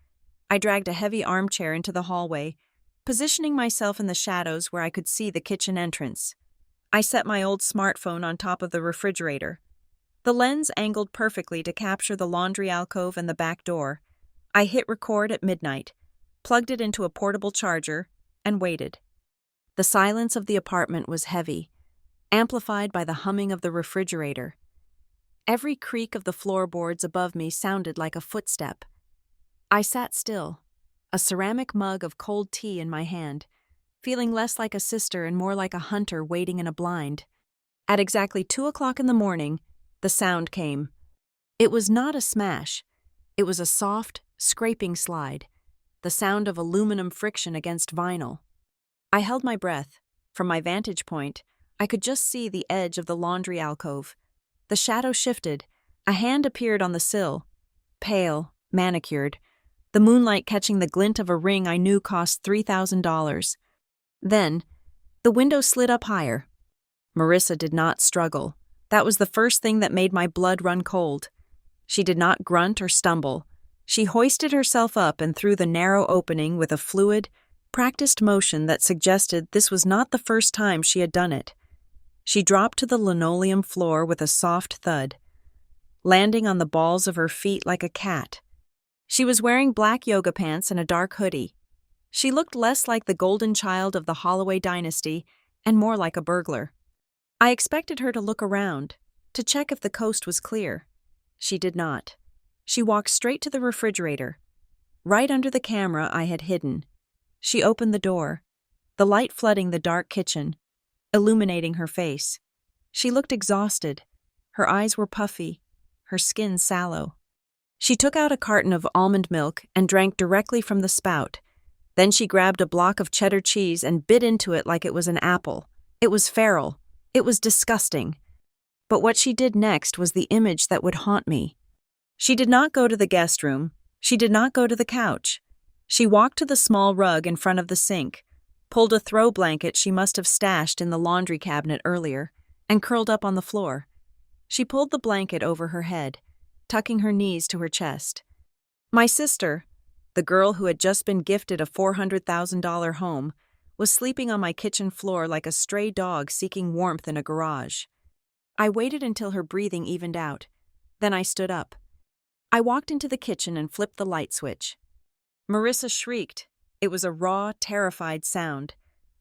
I dragged a heavy armchair into the hallway, positioning myself in the shadows where I could see the kitchen entrance. I set my old smartphone on top of the refrigerator. The lens angled perfectly to capture the laundry alcove and the back door. I hit record at midnight, plugged it into a portable charger, and waited. The silence of the apartment was heavy, amplified by the humming of the refrigerator. Every creak of the floorboards above me sounded like a footstep. I sat still, a ceramic mug of cold tea in my hand, feeling less like a sister and more like a hunter waiting in a blind. At exactly 2 o'clock in the morning, the sound came. It was not a smash. It was a soft, scraping slide, the sound of aluminum friction against vinyl. I held my breath. From my vantage point, I could just see the edge of the laundry alcove. The shadow shifted. A hand appeared on the sill, pale, manicured, the moonlight catching the glint of a ring I knew cost $3,000. Then, the window slid up higher. Marissa did not struggle. That was the first thing that made my blood run cold. She did not grunt or stumble. She hoisted herself up and through the narrow opening with a fluid, practiced motion that suggested this was not the first time she had done it. She dropped to the linoleum floor with a soft thud, landing on the balls of her feet like a cat. She was wearing black yoga pants and a dark hoodie. She looked less like the golden child of the Holloway dynasty and more like a burglar. I expected her to look around, to check if the coast was clear. She did not. She walked straight to the refrigerator, right under the camera I had hidden. She opened the door, the light flooding the dark kitchen, illuminating her face. She looked exhausted. Her eyes were puffy, her skin sallow. She took out a carton of almond milk and drank directly from the spout. Then she grabbed a block of cheddar cheese and bit into it like it was an apple. It was feral. It was disgusting. But what she did next was the image that would haunt me. She did not go to the guest room. She did not go to the couch. She walked to the small rug in front of the sink, pulled a throw blanket she must have stashed in the laundry cabinet earlier, and curled up on the floor. She pulled the blanket over her head, tucking her knees to her chest. My sister, the girl who had just been gifted a $400,000 home, was sleeping on my kitchen floor like a stray dog seeking warmth in a garage. I waited until her breathing evened out. Then I stood up. I walked into the kitchen and flipped the light switch. Marissa shrieked. It was a raw, terrified sound.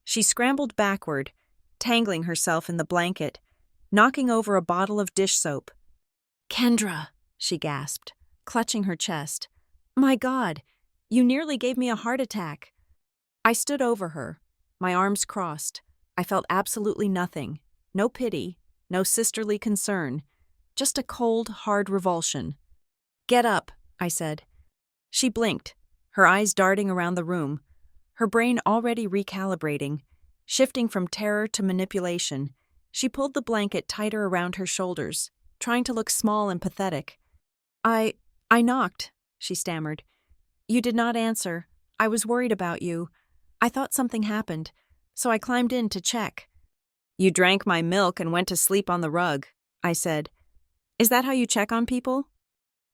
She scrambled backward, tangling herself in the blanket, knocking over a bottle of dish soap. "Kendra," she gasped, clutching her chest. "My God, you nearly gave me a heart attack." I stood over her, my arms crossed. I felt absolutely nothing. No pity, no sisterly concern, just a cold, hard revulsion. "Get up," I said. She blinked, her eyes darting around the room, her brain already recalibrating, shifting from terror to manipulation. She pulled the blanket tighter around her shoulders, trying to look small and pathetic. I knocked," she stammered. "You did not answer. I was worried about you. I thought something happened, so I climbed in to check." "You drank my milk and went to sleep on the rug," I said. "Is that how you check on people?"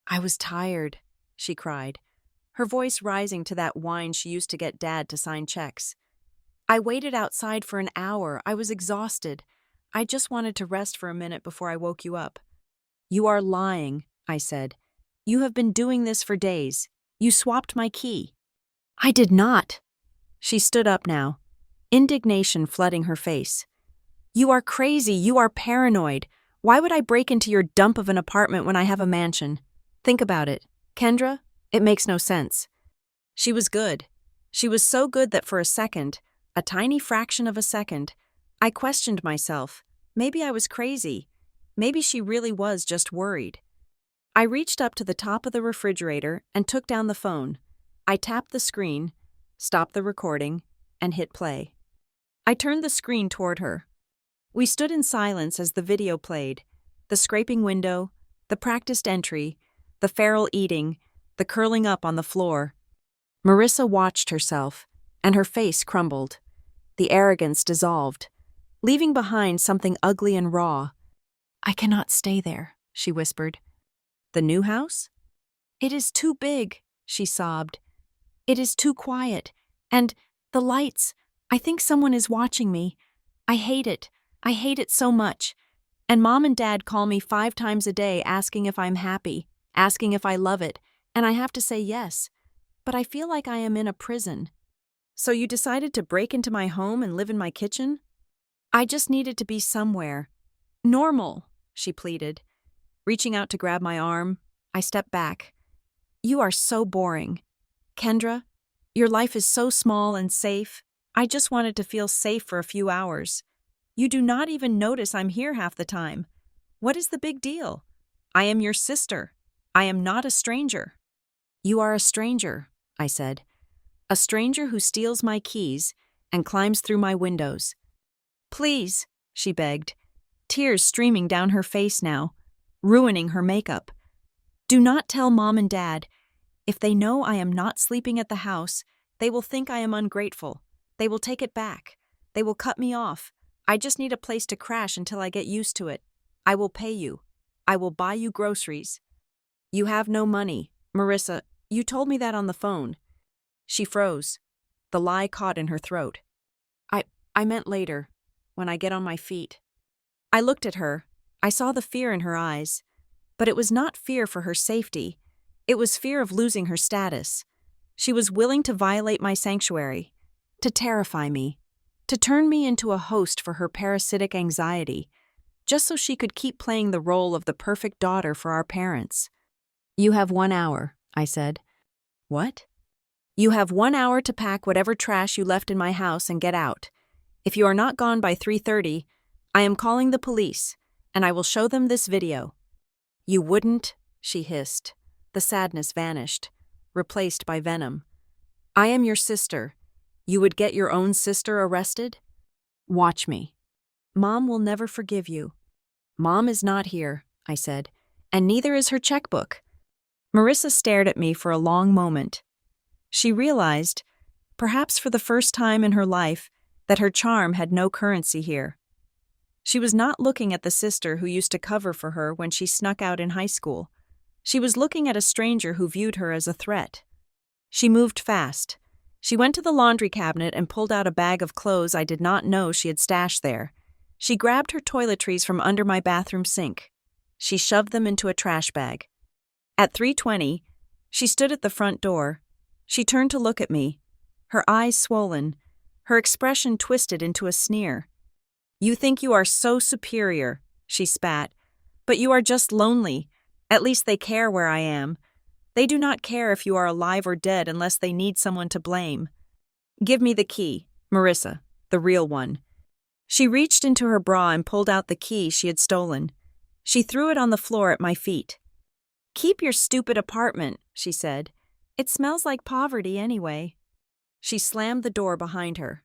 "I was tired," she cried, her voice rising to that whine she used to get Dad to sign checks. "I waited outside for an hour. I was exhausted. I just wanted to rest for a minute before I woke you up." "You are lying," I said. "You have been doing this for days. You swapped my key." "I did not." She stood up now, indignation flooding her face. "You are crazy. You are paranoid. Why would I break into your dump of an apartment when I have a mansion? Think about it. Kendra, it makes no sense." She was good. She was so good that for a second, a tiny fraction of a second, I questioned myself. Maybe I was crazy. Maybe she really was just worried. I reached up to the top of the refrigerator and took down the phone. I tapped the screen, stopped the recording, and hit play. I turned the screen toward her. We stood in silence as the video played. The scraping window, the practiced entry, the feral eating, the curling up on the floor. Marissa watched herself, and her face crumbled. The arrogance dissolved, leaving behind something ugly and raw. "I cannot stay there," she whispered. "The new house?" "It is too big," she sobbed. "It is too quiet. And the lights. I think someone is watching me. I hate it. I hate it so much. And Mom and Dad call me 5 times a day asking if I'm happy, asking if I love it, and I have to say yes. But I feel like I am in a prison." "So you decided to break into my home and live in my kitchen?" "I just needed to be somewhere. Normal," she pleaded. Reaching out to grab my arm, I stepped back. "You are so boring. Kendra, your life is so small and safe. I just wanted to feel safe for a few hours. You do not even notice I'm here half the time. What is the big deal?" I am your sister. I am not a stranger. You are a stranger, I said. A stranger who steals my keys and climbs through my windows. Please, she begged, tears streaming down her face now, ruining her makeup. Do not tell Mom and Dad. If they know I am not sleeping at the house, they will think I am ungrateful. They will take it back. They will cut me off. I just need a place to crash until I get used to it. I will pay you. I will buy you groceries. You have no money, Marissa. You told me that on the phone. She froze. The lie caught in her throat. I meant later, when I get on my feet. I looked at her. I saw the fear in her eyes. But it was not fear for her safety. It was fear of losing her status. She was willing to violate my sanctuary, to terrify me, to turn me into a host for her parasitic anxiety, just so she could keep playing the role of the perfect daughter for our parents. You have 1 hour, I said. What? You have 1 hour to pack whatever trash you left in my house and get out. If you are not gone by 3:30, I am calling the police, and I will show them this video. You wouldn't, she hissed. The sadness vanished, replaced by venom. I am your sister. You would get your own sister arrested? Watch me. Mom will never forgive you. Mom is not here, I said, and neither is her checkbook. Marissa stared at me for a long moment. She realized, perhaps for the first time in her life, that her charm had no currency here. She was not looking at the sister who used to cover for her when she snuck out in high school. She was looking at a stranger who viewed her as a threat. She moved fast. She went to the laundry cabinet and pulled out a bag of clothes I did not know she had stashed there. She grabbed her toiletries from under my bathroom sink. She shoved them into a trash bag. At 3:20, she stood at the front door. She turned to look at me, her eyes swollen, her expression twisted into a sneer. You think you are so superior, she spat, but you are just lonely. At least they care where I am. They do not care if you are alive or dead unless they need someone to blame. Give me the key, Marissa, the real one. She reached into her bra and pulled out the key she had stolen. She threw it on the floor at my feet. Keep your stupid apartment, she said. It smells like poverty anyway. She slammed the door behind her.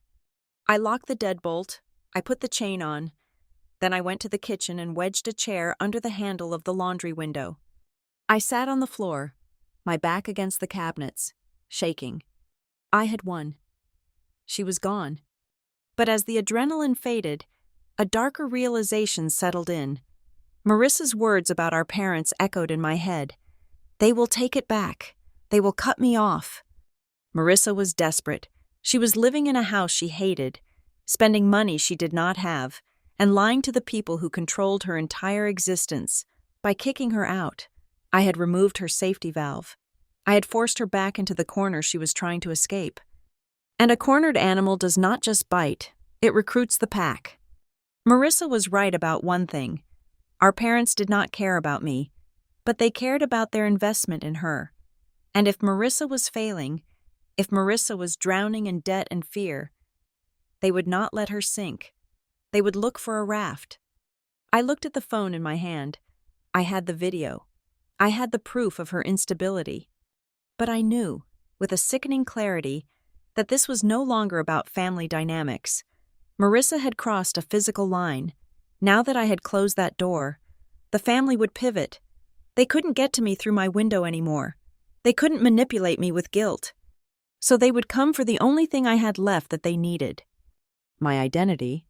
I locked the deadbolt. I put the chain on. Then I went to the kitchen and wedged a chair under the handle of the laundry window. I sat on the floor, my back against the cabinets, shaking. I had won. She was gone. But as the adrenaline faded, a darker realization settled in. Marissa's words about our parents echoed in my head. They will take it back. They will cut me off. Marissa was desperate. She was living in a house she hated, spending money she did not have, and lying to the people who controlled her entire existence. By kicking her out, I had removed her safety valve. I had forced her back into the corner she was trying to escape. And a cornered animal does not just bite, it recruits the pack. Marissa was right about one thing. Our parents did not care about me, but they cared about their investment in her. And if Marissa was failing, if Marissa was drowning in debt and fear, they would not let her sink. They would look for a raft. I looked at the phone in my hand. I had the video. I had the proof of her instability. But I knew, with a sickening clarity, that this was no longer about family dynamics. Marissa had crossed a physical line. Now that I had closed that door, the family would pivot. They couldn't get to me through my window anymore. They couldn't manipulate me with guilt. So they would come for the only thing I had left that they needed. My identity.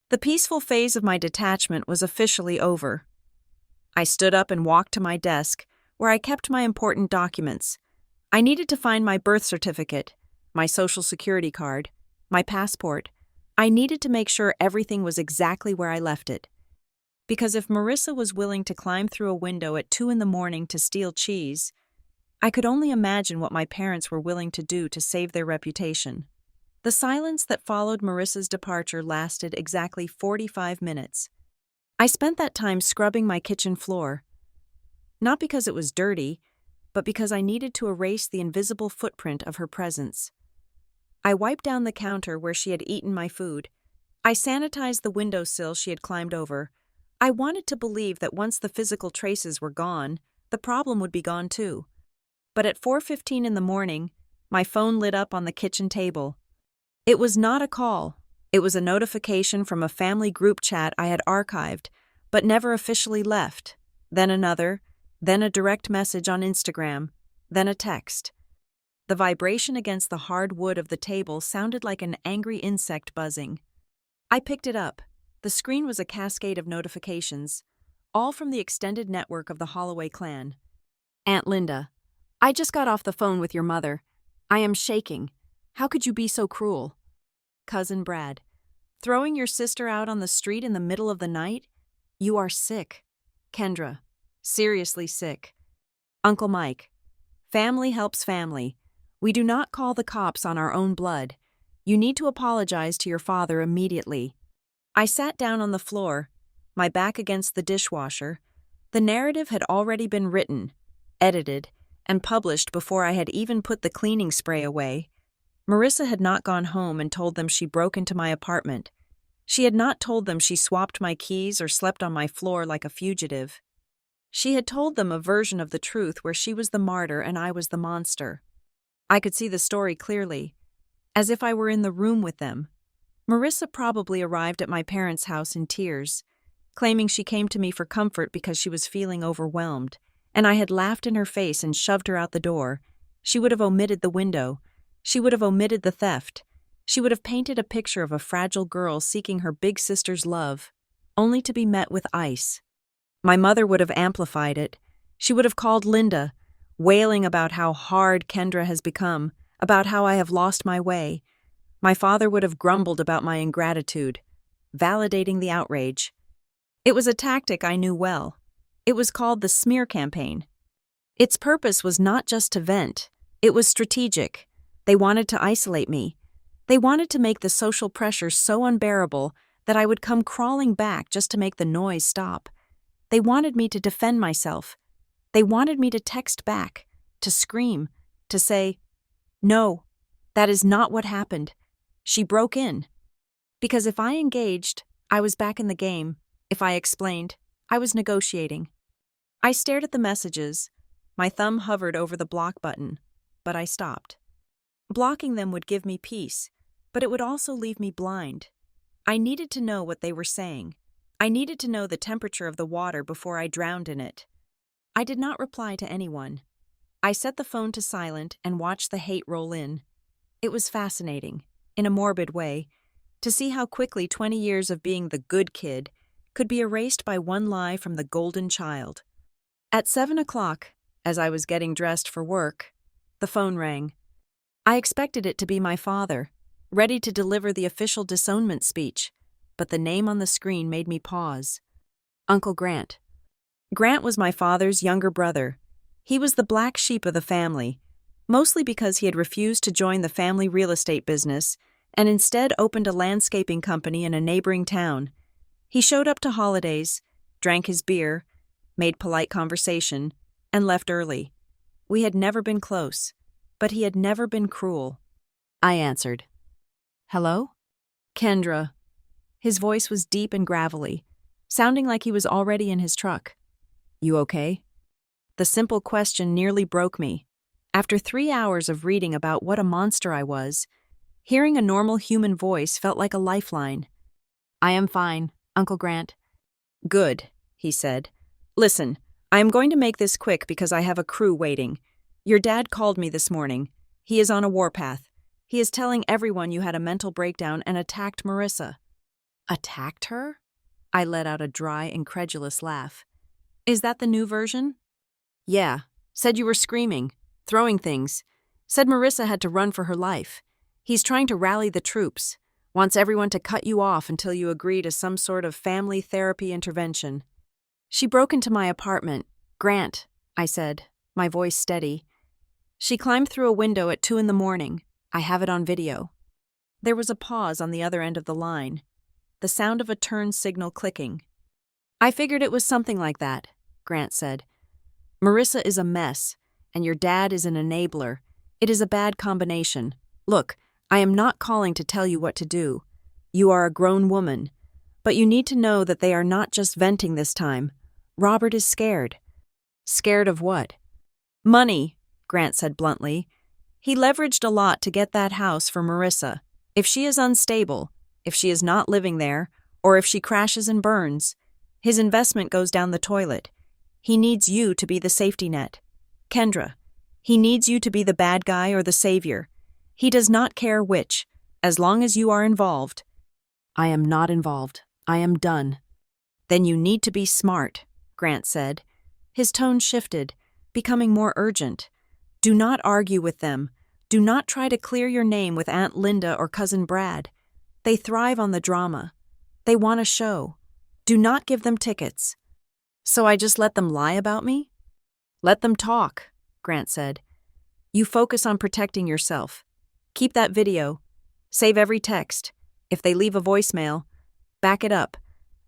The peaceful phase of my detachment was officially over. I stood up and walked to my desk, where I kept my important documents. I needed to find my birth certificate, my social security card, my passport. I needed to make sure everything was exactly where I left it. Because if Marissa was willing to climb through a window at 2 a.m. to steal cheese, I could only imagine what my parents were willing to do to save their reputation. The silence that followed Marissa's departure lasted exactly 45 minutes. I spent that time scrubbing my kitchen floor. Not because it was dirty, but because I needed to erase the invisible footprint of her presence. I wiped down the counter where she had eaten my food. I sanitized the windowsill she had climbed over. I wanted to believe that once the physical traces were gone, the problem would be gone too. But at 4:15 in the morning, my phone lit up on the kitchen table. It was not a call. It was a notification from a family group chat I had archived, but never officially left. Then another, then a direct message on Instagram, then a text. The vibration against the hard wood of the table sounded like an angry insect buzzing. I picked it up. The screen was a cascade of notifications, all from the extended network of the Holloway clan. Aunt Linda, I just got off the phone with your mother. I am shaking. How could you be so cruel? Cousin Brad, throwing your sister out on the street in the middle of the night? You are sick. Kendra, seriously sick. Uncle Mike, family helps family. We do not call the cops on our own blood. You need to apologize to your father immediately. I sat down on the floor, my back against the dishwasher. The narrative had already been written, edited, and published before I had even put the cleaning spray away. Marissa had not gone home and told them she broke into my apartment. She had not told them she swapped my keys or slept on my floor like a fugitive. She had told them a version of the truth where she was the martyr and I was the monster. I could see the story clearly, as if I were in the room with them. Marissa probably arrived at my parents' house in tears, claiming she came to me for comfort because she was feeling overwhelmed, and I had laughed in her face and shoved her out the door. She would have omitted the window. She would have omitted the theft. She would have painted a picture of a fragile girl seeking her big sister's love, only to be met with ice. My mother would have amplified it. She would have called Linda, wailing about how hard Kendra has become, about how I have lost my way. My father would have grumbled about my ingratitude, validating the outrage. It was a tactic I knew well. It was called the smear campaign. Its purpose was not just to vent. It was strategic. They wanted to isolate me. They wanted to make the social pressure so unbearable that I would come crawling back just to make the noise stop. They wanted me to defend myself. They wanted me to text back, to scream, to say, "No, that is not what happened. She broke in." Because if I engaged, I was back in the game. If I explained, I was negotiating. I stared at the messages. My thumb hovered over the block button, but I stopped. Blocking them would give me peace, but it would also leave me blind. I needed to know what they were saying. I needed to know the temperature of the water before I drowned in it. I did not reply to anyone. I set the phone to silent and watched the hate roll in. It was fascinating, in a morbid way, to see how quickly 20 years of being the good kid could be erased by one lie from the golden child. At 7 o'clock, as I was getting dressed for work, the phone rang. I expected it to be my father, ready to deliver the official disownment speech, but the name on the screen made me pause. Uncle Grant. Grant was my father's younger brother. He was the black sheep of the family, mostly because he had refused to join the family real estate business and instead opened a landscaping company in a neighboring town. He showed up to holidays, drank his beer, made polite conversation, and left early. We had never been close, but he had never been cruel. I answered. "Hello?" "Kendra." His voice was deep and gravelly, sounding like he was already in his truck. "You okay?" The simple question nearly broke me. After 3 hours of reading about what a monster I was, hearing a normal human voice felt like a lifeline. "I am fine, Uncle Grant." "Good," he said. "Listen, I am going to make this quick because I have a crew waiting. Your dad called me this morning. He is on a warpath. He is telling everyone you had a mental breakdown and attacked Marissa." "Attacked her?" I let out a dry, incredulous laugh. "Is that the new version?" "Yeah. Said you were screaming, throwing things. Said Marissa had to run for her life. He's trying to rally the troops. Wants everyone to cut you off until you agree to some sort of family therapy intervention." "She broke into my apartment. Grant," I said, my voice steady. "She climbed through a window at 2 a.m. I have it on video." There was a pause on the other end of the line, the sound of a turn signal clicking. "I figured it was something like that," Grant said. "Marissa is a mess, and your dad is an enabler. It is a bad combination. Look, I am not calling to tell you what to do. You are a grown woman. But you need to know that they are not just venting this time. Robert is scared. Scared of what? Money, Grant said bluntly. He leveraged a lot to get that house for Marissa. If she is unstable, if she is not living there, or if she crashes and burns, his investment goes down the toilet. He needs you to be the safety net. Kendra, he needs you to be the bad guy or the savior. He does not care which, as long as you are involved. I am not involved. I am done. Then you need to be smart, Grant said. His tone shifted, becoming more urgent. Do not argue with them. Do not try to clear your name with Aunt Linda or Cousin Brad. They thrive on the drama. They want a show. Do not give them tickets. So I just let them lie about me? Let them talk, Grant said. You focus on protecting yourself. Keep that video. Save every text. If they leave a voicemail, back it up.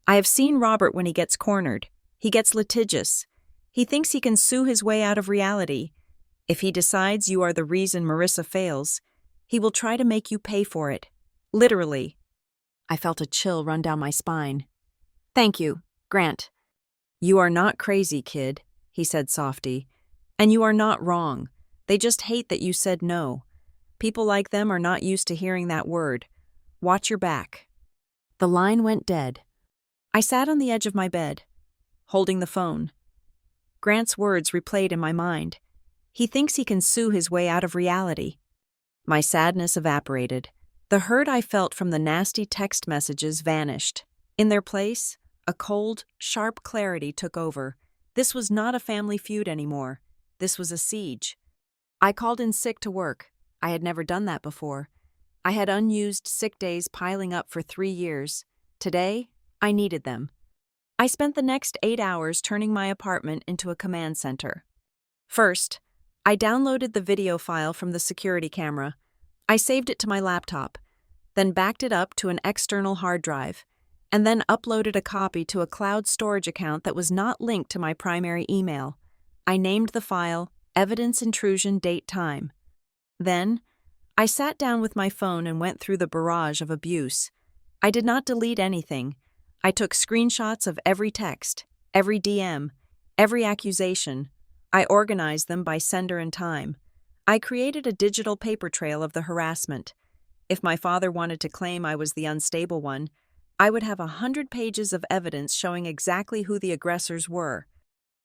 I have seen Robert when he gets cornered. He gets litigious. He thinks he can sue his way out of reality. If he decides you are the reason Marissa fails, he will try to make you pay for it. Literally. I felt a chill run down my spine. Thank you, Grant. You are not crazy, kid, he said softly. And you are not wrong. They just hate that you said no. People like them are not used to hearing that word. Watch your back. The line went dead. I sat on the edge of my bed, holding the phone. Grant's words replayed in my mind. He thinks he can sue his way out of reality. My sadness evaporated. The hurt I felt from the nasty text messages vanished. In their place, a cold, sharp clarity took over. This was not a family feud anymore. This was a siege. I called in sick to work. I had never done that before. I had unused sick days piling up for 3 years. Today, I needed them. I spent the next 8 hours turning my apartment into a command center. First, I downloaded the video file from the security camera. I saved it to my laptop, then backed it up to an external hard drive, and then uploaded a copy to a cloud storage account that was not linked to my primary email. I named the file Evidence Intrusion Date Time. Then, I sat down with my phone and went through the barrage of abuse. I did not delete anything. I took screenshots of every text, every DM, every accusation. I organized them by sender and time. I created a digital paper trail of the harassment. If my father wanted to claim I was the unstable one, I would have 100 pages of evidence showing exactly who the aggressors were.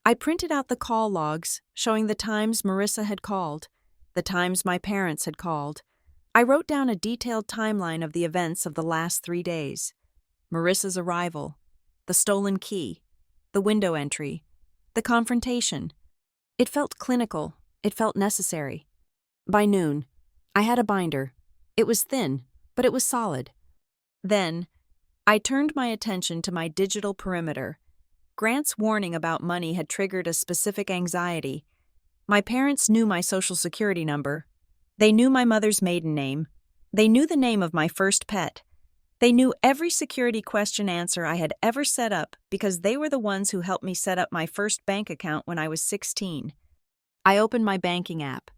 I printed out the call logs showing the times Marissa had called, the times my parents had called. I wrote down a detailed timeline of the events of the last 3 days. Marissa's arrival, the stolen key, the window entry, the confrontation. It felt clinical. It felt necessary. By noon, I had a binder. It was thin, but it was solid. Then, I turned my attention to my digital perimeter. Grant's warning about money had triggered a specific anxiety. My parents knew my social security number. They knew my mother's maiden name. They knew the name of my first pet. They knew every security question answer I had ever set up because they were the ones who helped me set up my first bank account when I was 16. I opened my banking app.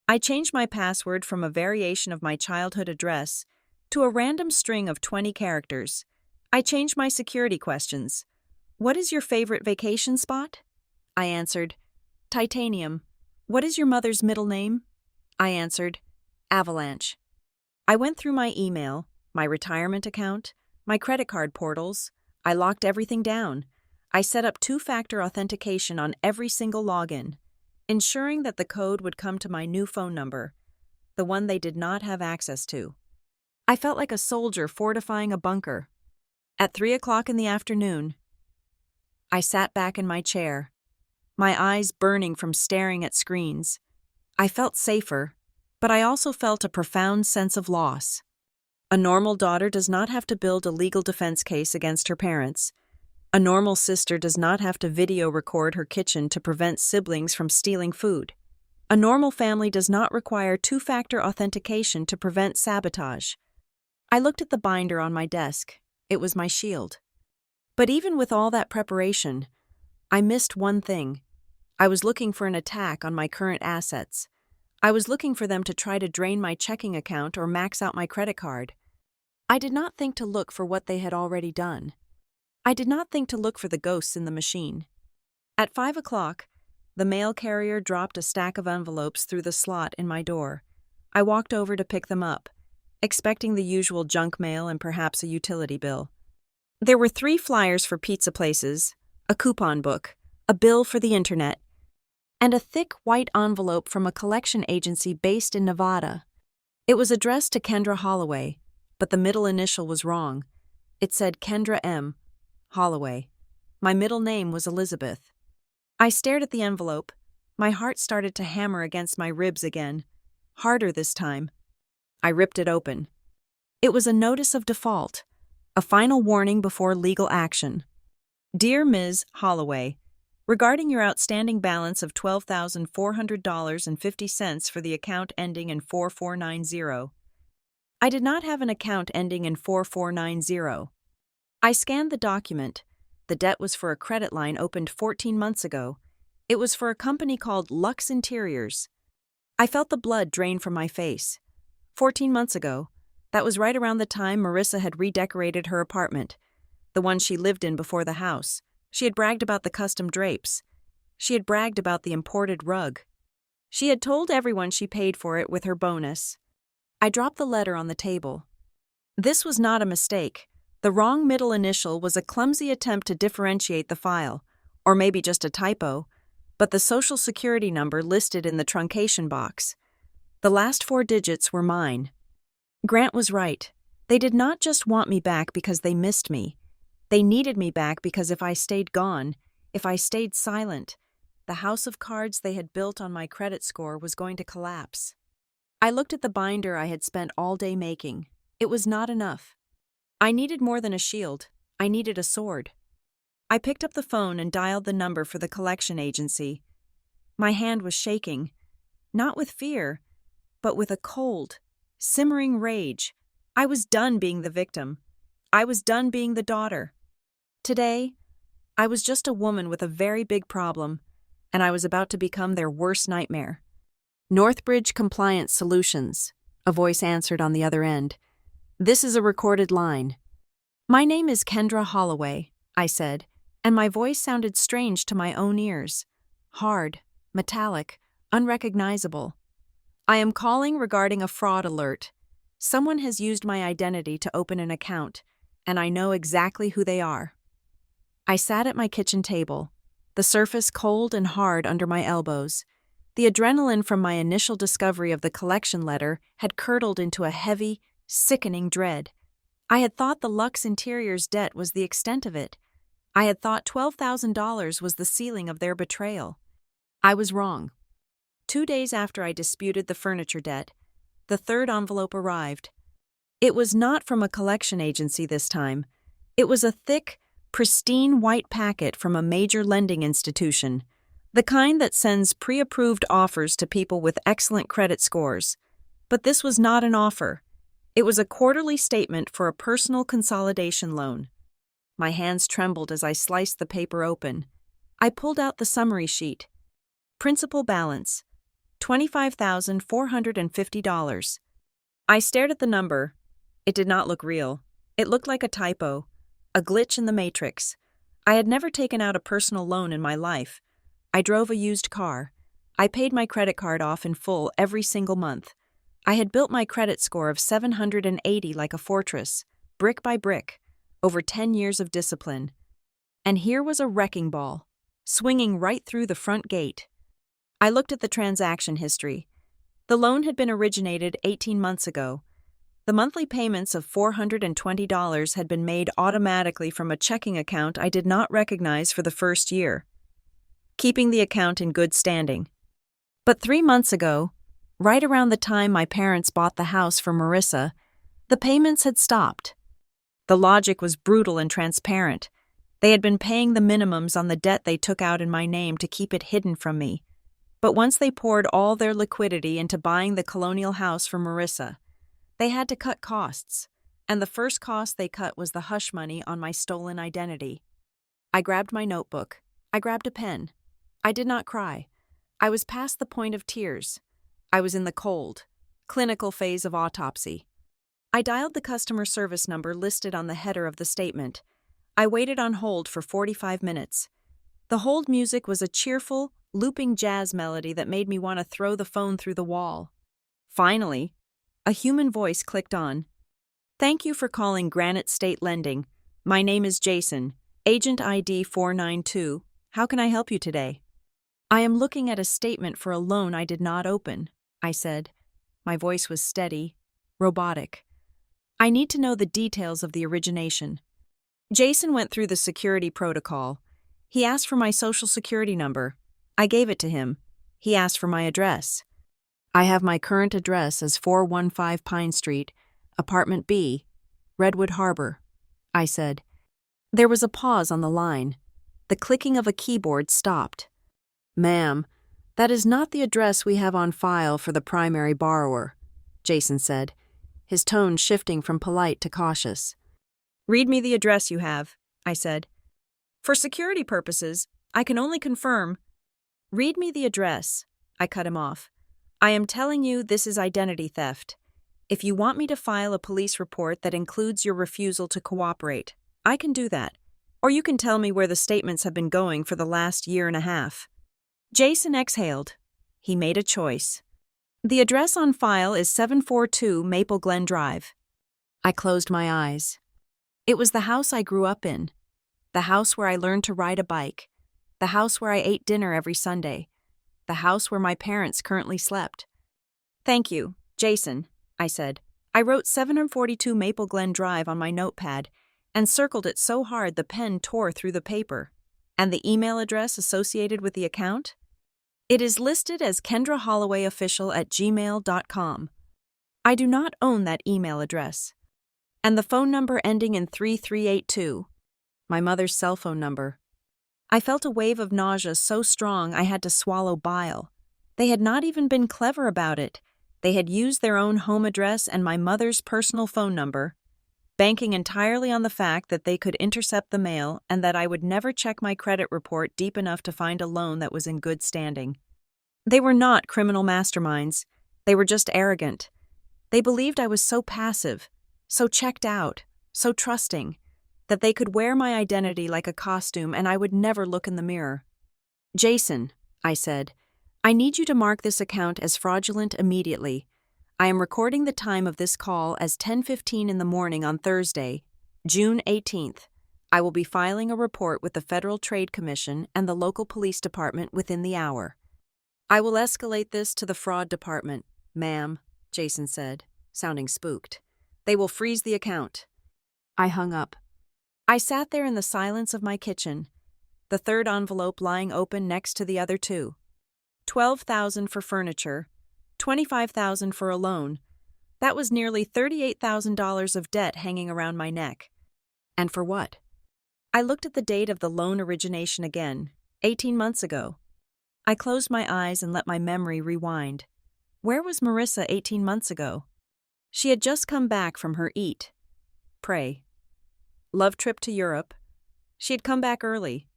I changed my password from a variation of my childhood address to a random string of 20 characters. I changed my security questions. What is your favorite vacation spot? I answered, Titanium. What is your mother's middle name? I answered, Avalanche. I went through my email, my retirement account, my credit card portals. I locked everything down. I set up 2-factor authentication on every single login, ensuring that the code would come to my new phone number, the one they did not have access to. I felt like a soldier fortifying a bunker. At 3 o'clock in the afternoon, I sat back in my chair, my eyes burning from staring at screens. I felt safer, but I also felt a profound sense of loss. A normal daughter does not have to build a legal defense case against her parents. A normal sister does not have to video record her kitchen to prevent siblings from stealing food. A normal family does not require 2-factor authentication to prevent sabotage. I looked at the binder on my desk. It was my shield. But even with all that preparation, I missed one thing. I was looking for an attack on my current assets. I was looking for them to try to drain my checking account or max out my credit card. I did not think to look for what they had already done. I did not think to look for the ghosts in the machine. At 5 o'clock, the mail carrier dropped a stack of envelopes through the slot in my door. I walked over to pick them up, expecting the usual junk mail and perhaps a utility bill. There were 3 flyers for pizza places, a coupon book, a bill for the internet, and a thick white envelope from a collection agency based in Nevada. It was addressed to Kendra Holloway, but the middle initial was wrong. It said Kendra M. Holloway. My middle name was Elizabeth. I stared at the envelope. My heart started to hammer against my ribs again, harder this time. I ripped it open. It was a notice of default, a final warning before legal action. Dear Ms. Holloway, regarding your outstanding balance of $12,400.50 for the account ending in 4490. I did not have an account ending in 4490. I scanned the document. The debt was for a credit line opened 14 months ago. It was for a company called Lux Interiors. I felt the blood drain from my face. 14 months ago, that was right around the time Marissa had redecorated her apartment, the one she lived in before the house. She had bragged about the custom drapes. She had bragged about the imported rug. She had told everyone she paid for it with her bonus. I dropped the letter on the table. This was not a mistake. The wrong middle initial was a clumsy attempt to differentiate the file, or maybe just a typo, but the social security number listed in the truncation box. The last 4 digits were mine. Grant was right. They did not just want me back because they missed me. They needed me back because if I stayed gone, if I stayed silent, the house of cards they had built on my credit score was going to collapse. I looked at the binder I had spent all day making. It was not enough. I needed more than a shield. I needed a sword. I picked up the phone and dialed the number for the collection agency. My hand was shaking, not with fear, but with a cold, simmering rage. I was done being the victim. I was done being the daughter. Today, I was just a woman with a very big problem, and I was about to become their worst nightmare. Northbridge Compliance Solutions, a voice answered on the other end. This is a recorded line. My name is Kendra Holloway, I said, and my voice sounded strange to my own ears. Hard, metallic, unrecognizable. I am calling regarding a fraud alert. Someone has used my identity to open an account, and I know exactly who they are. I sat at my kitchen table, the surface cold and hard under my elbows. The adrenaline from my initial discovery of the collection letter had curdled into a heavy, sickening dread. I had thought the Lux Interiors debt was the extent of it. I had thought $12,000 was the ceiling of their betrayal. I was wrong. 2 days after I disputed the furniture debt, the 3rd envelope arrived. It was not from a collection agency this time. It was a thick, pristine white packet from a major lending institution, the kind that sends pre-approved offers to people with excellent credit scores. But this was not an offer. It was a quarterly statement for a personal consolidation loan. My hands trembled as I sliced the paper open. I pulled out the summary sheet. Principal balance, $25,450. I stared at the number. It did not look real. It looked like a typo, a glitch in the matrix. I had never taken out a personal loan in my life. I drove a used car. I paid my credit card off in full every single month. I had built my credit score of 780 like a fortress, brick by brick, over 10 years of discipline. And here was a wrecking ball, swinging right through the front gate. I looked at the transaction history. The loan had been originated 18 months ago. The monthly payments of $420 had been made automatically from a checking account I did not recognize for the first year, keeping the account in good standing. But 3 months ago, right around the time my parents bought the house for Marissa, the payments had stopped. The logic was brutal and transparent. They had been paying the minimums on the debt they took out in my name to keep it hidden from me. But once they poured all their liquidity into buying the colonial house for Marissa, they had to cut costs, and the first cost they cut was the hush money on my stolen identity. I grabbed my notebook. I grabbed a pen. I did not cry. I was past the point of tears. I was in the cold, clinical phase of autopsy. I dialed the customer service number listed on the header of the statement. I waited on hold for 45 minutes. The hold music was a cheerful, looping jazz melody that made me want to throw the phone through the wall. Finally, a human voice clicked on. "Thank you for calling Granite State Lending. My name is Jason, Agent ID 492. How can I help you today?" "I am looking at a statement for a loan I did not open," I said. My voice was steady, robotic. "I need to know the details of the origination." Jason went through the security protocol. He asked for my social security number. I gave it to him. He asked for my address. "I have my current address as 415 Pine Street, Apartment B, Redwood Harbor," I said. There was a pause on the line. The clicking of a keyboard stopped. "Ma'am, that is not the address we have on file for the primary borrower," Jason said, his tone shifting from polite to cautious. "Read me the address you have," I said. "For security purposes, I can only confirm." "Read me the address," I cut him off. "I am telling you this is identity theft. If you want me to file a police report that includes your refusal to cooperate, I can do that. Or you can tell me where the statements have been going for the last year and a half." Jason exhaled. He made a choice. "The address on file is 742 Maple Glen Drive." I closed my eyes. It was the house I grew up in. The house where I learned to ride a bike. The house where I ate dinner every Sunday. The house where my parents currently slept. "Thank you, Jason," I said. I wrote 742 Maple Glen Drive on my notepad and circled it so hard the pen tore through the paper. "And the email address associated with the account?" "It is listed as kendrahollowayofficial@gmail.com. I do not own that email address." "And the phone number ending in 3382. My mother's cell phone number." I felt a wave of nausea so strong I had to swallow bile. They had not even been clever about it. They had used their own home address and my mother's personal phone number, banking entirely on the fact that they could intercept the mail and that I would never check my credit report deep enough to find a loan that was in good standing. They were not criminal masterminds. They were just arrogant. They believed I was so passive, so checked out, so trusting, that they could wear my identity like a costume and I would never look in the mirror. "Jason," I said, "I need you to mark this account as fraudulent immediately. I am recording the time of this call as 10:15 in the morning on Thursday, June 18th. I will be filing a report with the Federal Trade Commission and the local police department within the hour." "I will escalate this to the fraud department, ma'am," Jason said, sounding spooked. "They will freeze the account." I hung up. I sat there in the silence of my kitchen, the third envelope lying open next to the other two. $12,000 for furniture, $25,000 for a loan. That was nearly $38,000 of debt hanging around my neck. And for what? I looked at the date of the loan origination again, 18 months ago. I closed my eyes and let my memory rewind. Where was Marissa 18 months ago? She had just come back from her eat, pray, love trip to Europe. She had come back early.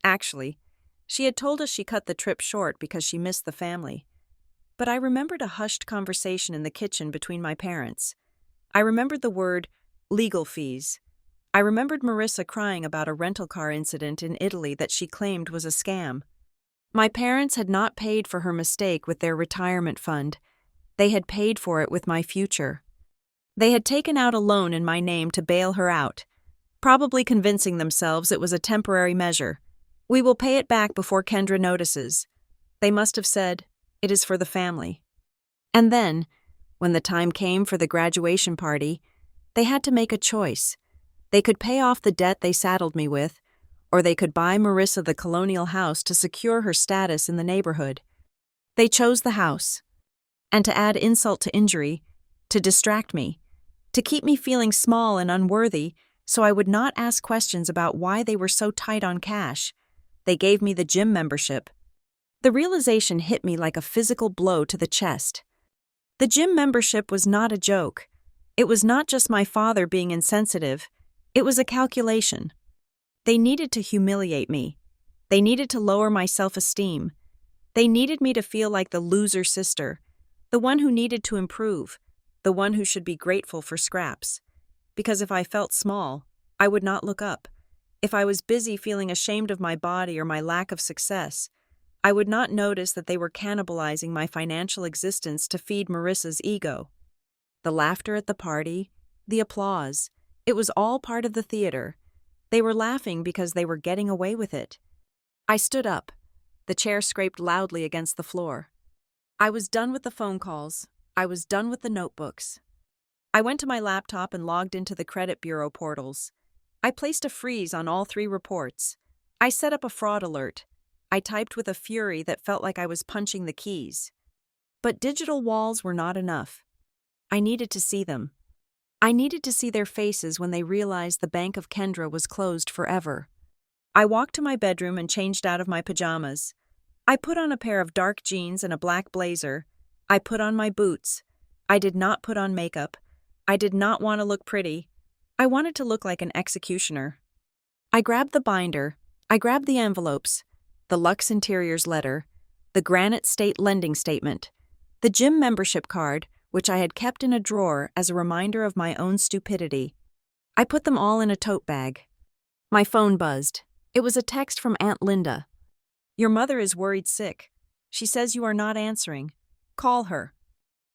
Actually, she had told us she cut the trip short because she missed the family. But I remembered a hushed conversation in the kitchen between my parents. I remembered the word legal fees. I remembered Marissa crying about a rental car incident in Italy that she claimed was a scam. My parents had not paid for her mistake with their retirement fund. They had paid for it with my future. They had taken out a loan in my name to bail her out, probably convincing themselves it was a temporary measure. "We will pay it back before Kendra notices." They must have said, "It is for the family." And then, when the time came for the graduation party, they had to make a choice. They could pay off the debt they saddled me with, or they could buy Marissa the colonial house to secure her status in the neighborhood. They chose the house. And to add insult to injury, to distract me, to keep me feeling small and unworthy so I would not ask questions about why they were so tight on cash, they gave me the gym membership. The realization hit me like a physical blow to the chest. The gym membership was not a joke. It was not just my father being insensitive. It was a calculation. They needed to humiliate me. They needed to lower my self-esteem. They needed me to feel like the loser sister, the one who needed to improve, the one who should be grateful for scraps. Because if I felt small, I would not look up. If I was busy feeling ashamed of my body or my lack of success, I would not notice that they were cannibalizing my financial existence to feed Marissa's ego. The laughter at the party, the applause, it was all part of the theater. They were laughing because they were getting away with it. I stood up. The chair scraped loudly against the floor. I was done with the phone calls. I was done with the notebooks. I went to my laptop and logged into the credit bureau portals. I placed a freeze on all 3 reports. I set up a fraud alert. I typed with a fury that felt like I was punching the keys. But digital walls were not enough. I needed to see them. I needed to see their faces when they realized the Bank of Kendra was closed forever. I walked to my bedroom and changed out of my pajamas. I put on a pair of dark jeans and a black blazer. I put on my boots. I did not put on makeup. I did not want to look pretty. I wanted to look like an executioner. I grabbed the binder. I grabbed the envelopes, the Lux Interiors letter, the Granite State lending statement, the gym membership card, which I had kept in a drawer as a reminder of my own stupidity. I put them all in a tote bag. My phone buzzed. It was a text from Aunt Linda. "Your mother is worried sick. She says you are not answering. Call her."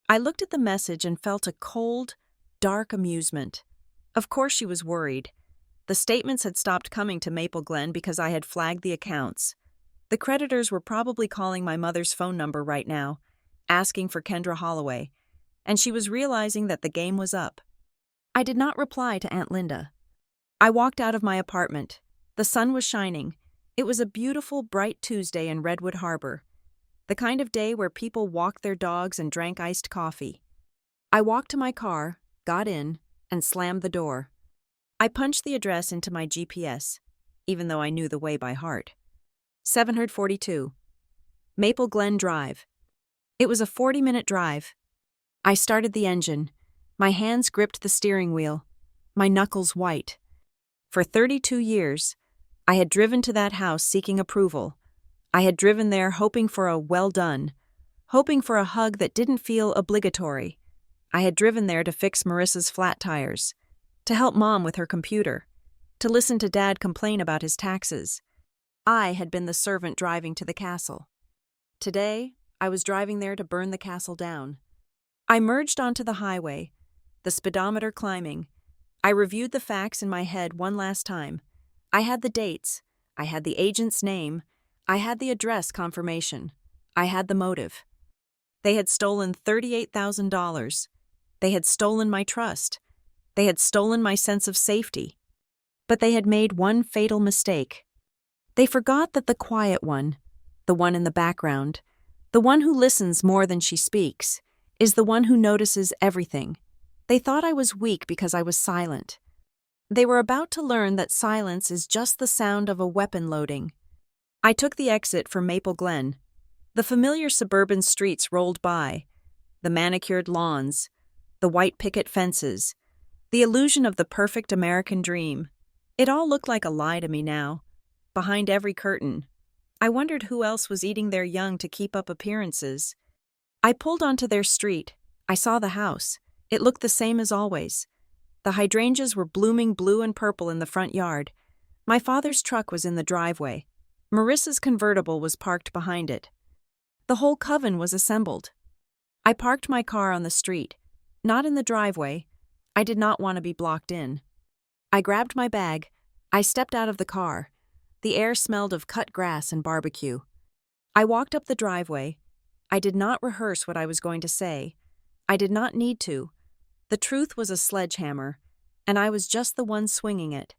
I looked at the message and felt a cold, dark amusement. Of course she was worried. The statements had stopped coming to Maple Glen because I had flagged the accounts. The creditors were probably calling my mother's phone number right now, asking for Kendra Holloway, and she was realizing that the game was up. I did not reply to Aunt Linda. I walked out of my apartment. The sun was shining. It was a beautiful, bright Tuesday in Redwood Harbor, the kind of day where people walked their dogs and drank iced coffee. I walked to my car, got in, and slammed the door. I punched the address into my GPS, even though I knew the way by heart. 742. Maple Glen Drive. It was a 40-minute drive. I started the engine. My hands gripped the steering wheel, my knuckles white. For 32 years, I had driven to that house seeking approval. I had driven there hoping for a well done, hoping for a hug that didn't feel obligatory. I had driven there to fix Marissa's flat tires, to help Mom with her computer, to listen to Dad complain about his taxes. I had been the servant driving to the castle. Today, I was driving there to burn the castle down. I merged onto the highway, the speedometer climbing. I reviewed the facts in my head one last time. I had the dates. I had the agent's name. I had the address confirmation. I had the motive. They had stolen $38,000. They had stolen my trust. They had stolen my sense of safety. But they had made one fatal mistake. They forgot that the quiet one, the one in the background, the one who listens more than she speaks, is the one who notices everything. They thought I was weak because I was silent. They were about to learn that silence is just the sound of a weapon loading. I took the exit for Maple Glen. The familiar suburban streets rolled by, the manicured lawns, the white picket fences, the illusion of the perfect American dream. It all looked like a lie to me now. Behind every curtain, I wondered who else was eating their young to keep up appearances. I pulled onto their street. I saw the house. It looked the same as always. The hydrangeas were blooming blue and purple in the front yard. My father's truck was in the driveway. Marissa's convertible was parked behind it. The whole coven was assembled. I parked my car on the street, not in the driveway. I did not want to be blocked in. I grabbed my bag. I stepped out of the car. The air smelled of cut grass and barbecue. I walked up the driveway. I did not rehearse what I was going to say. I did not need to. The truth was a sledgehammer, and I was just the one swinging it.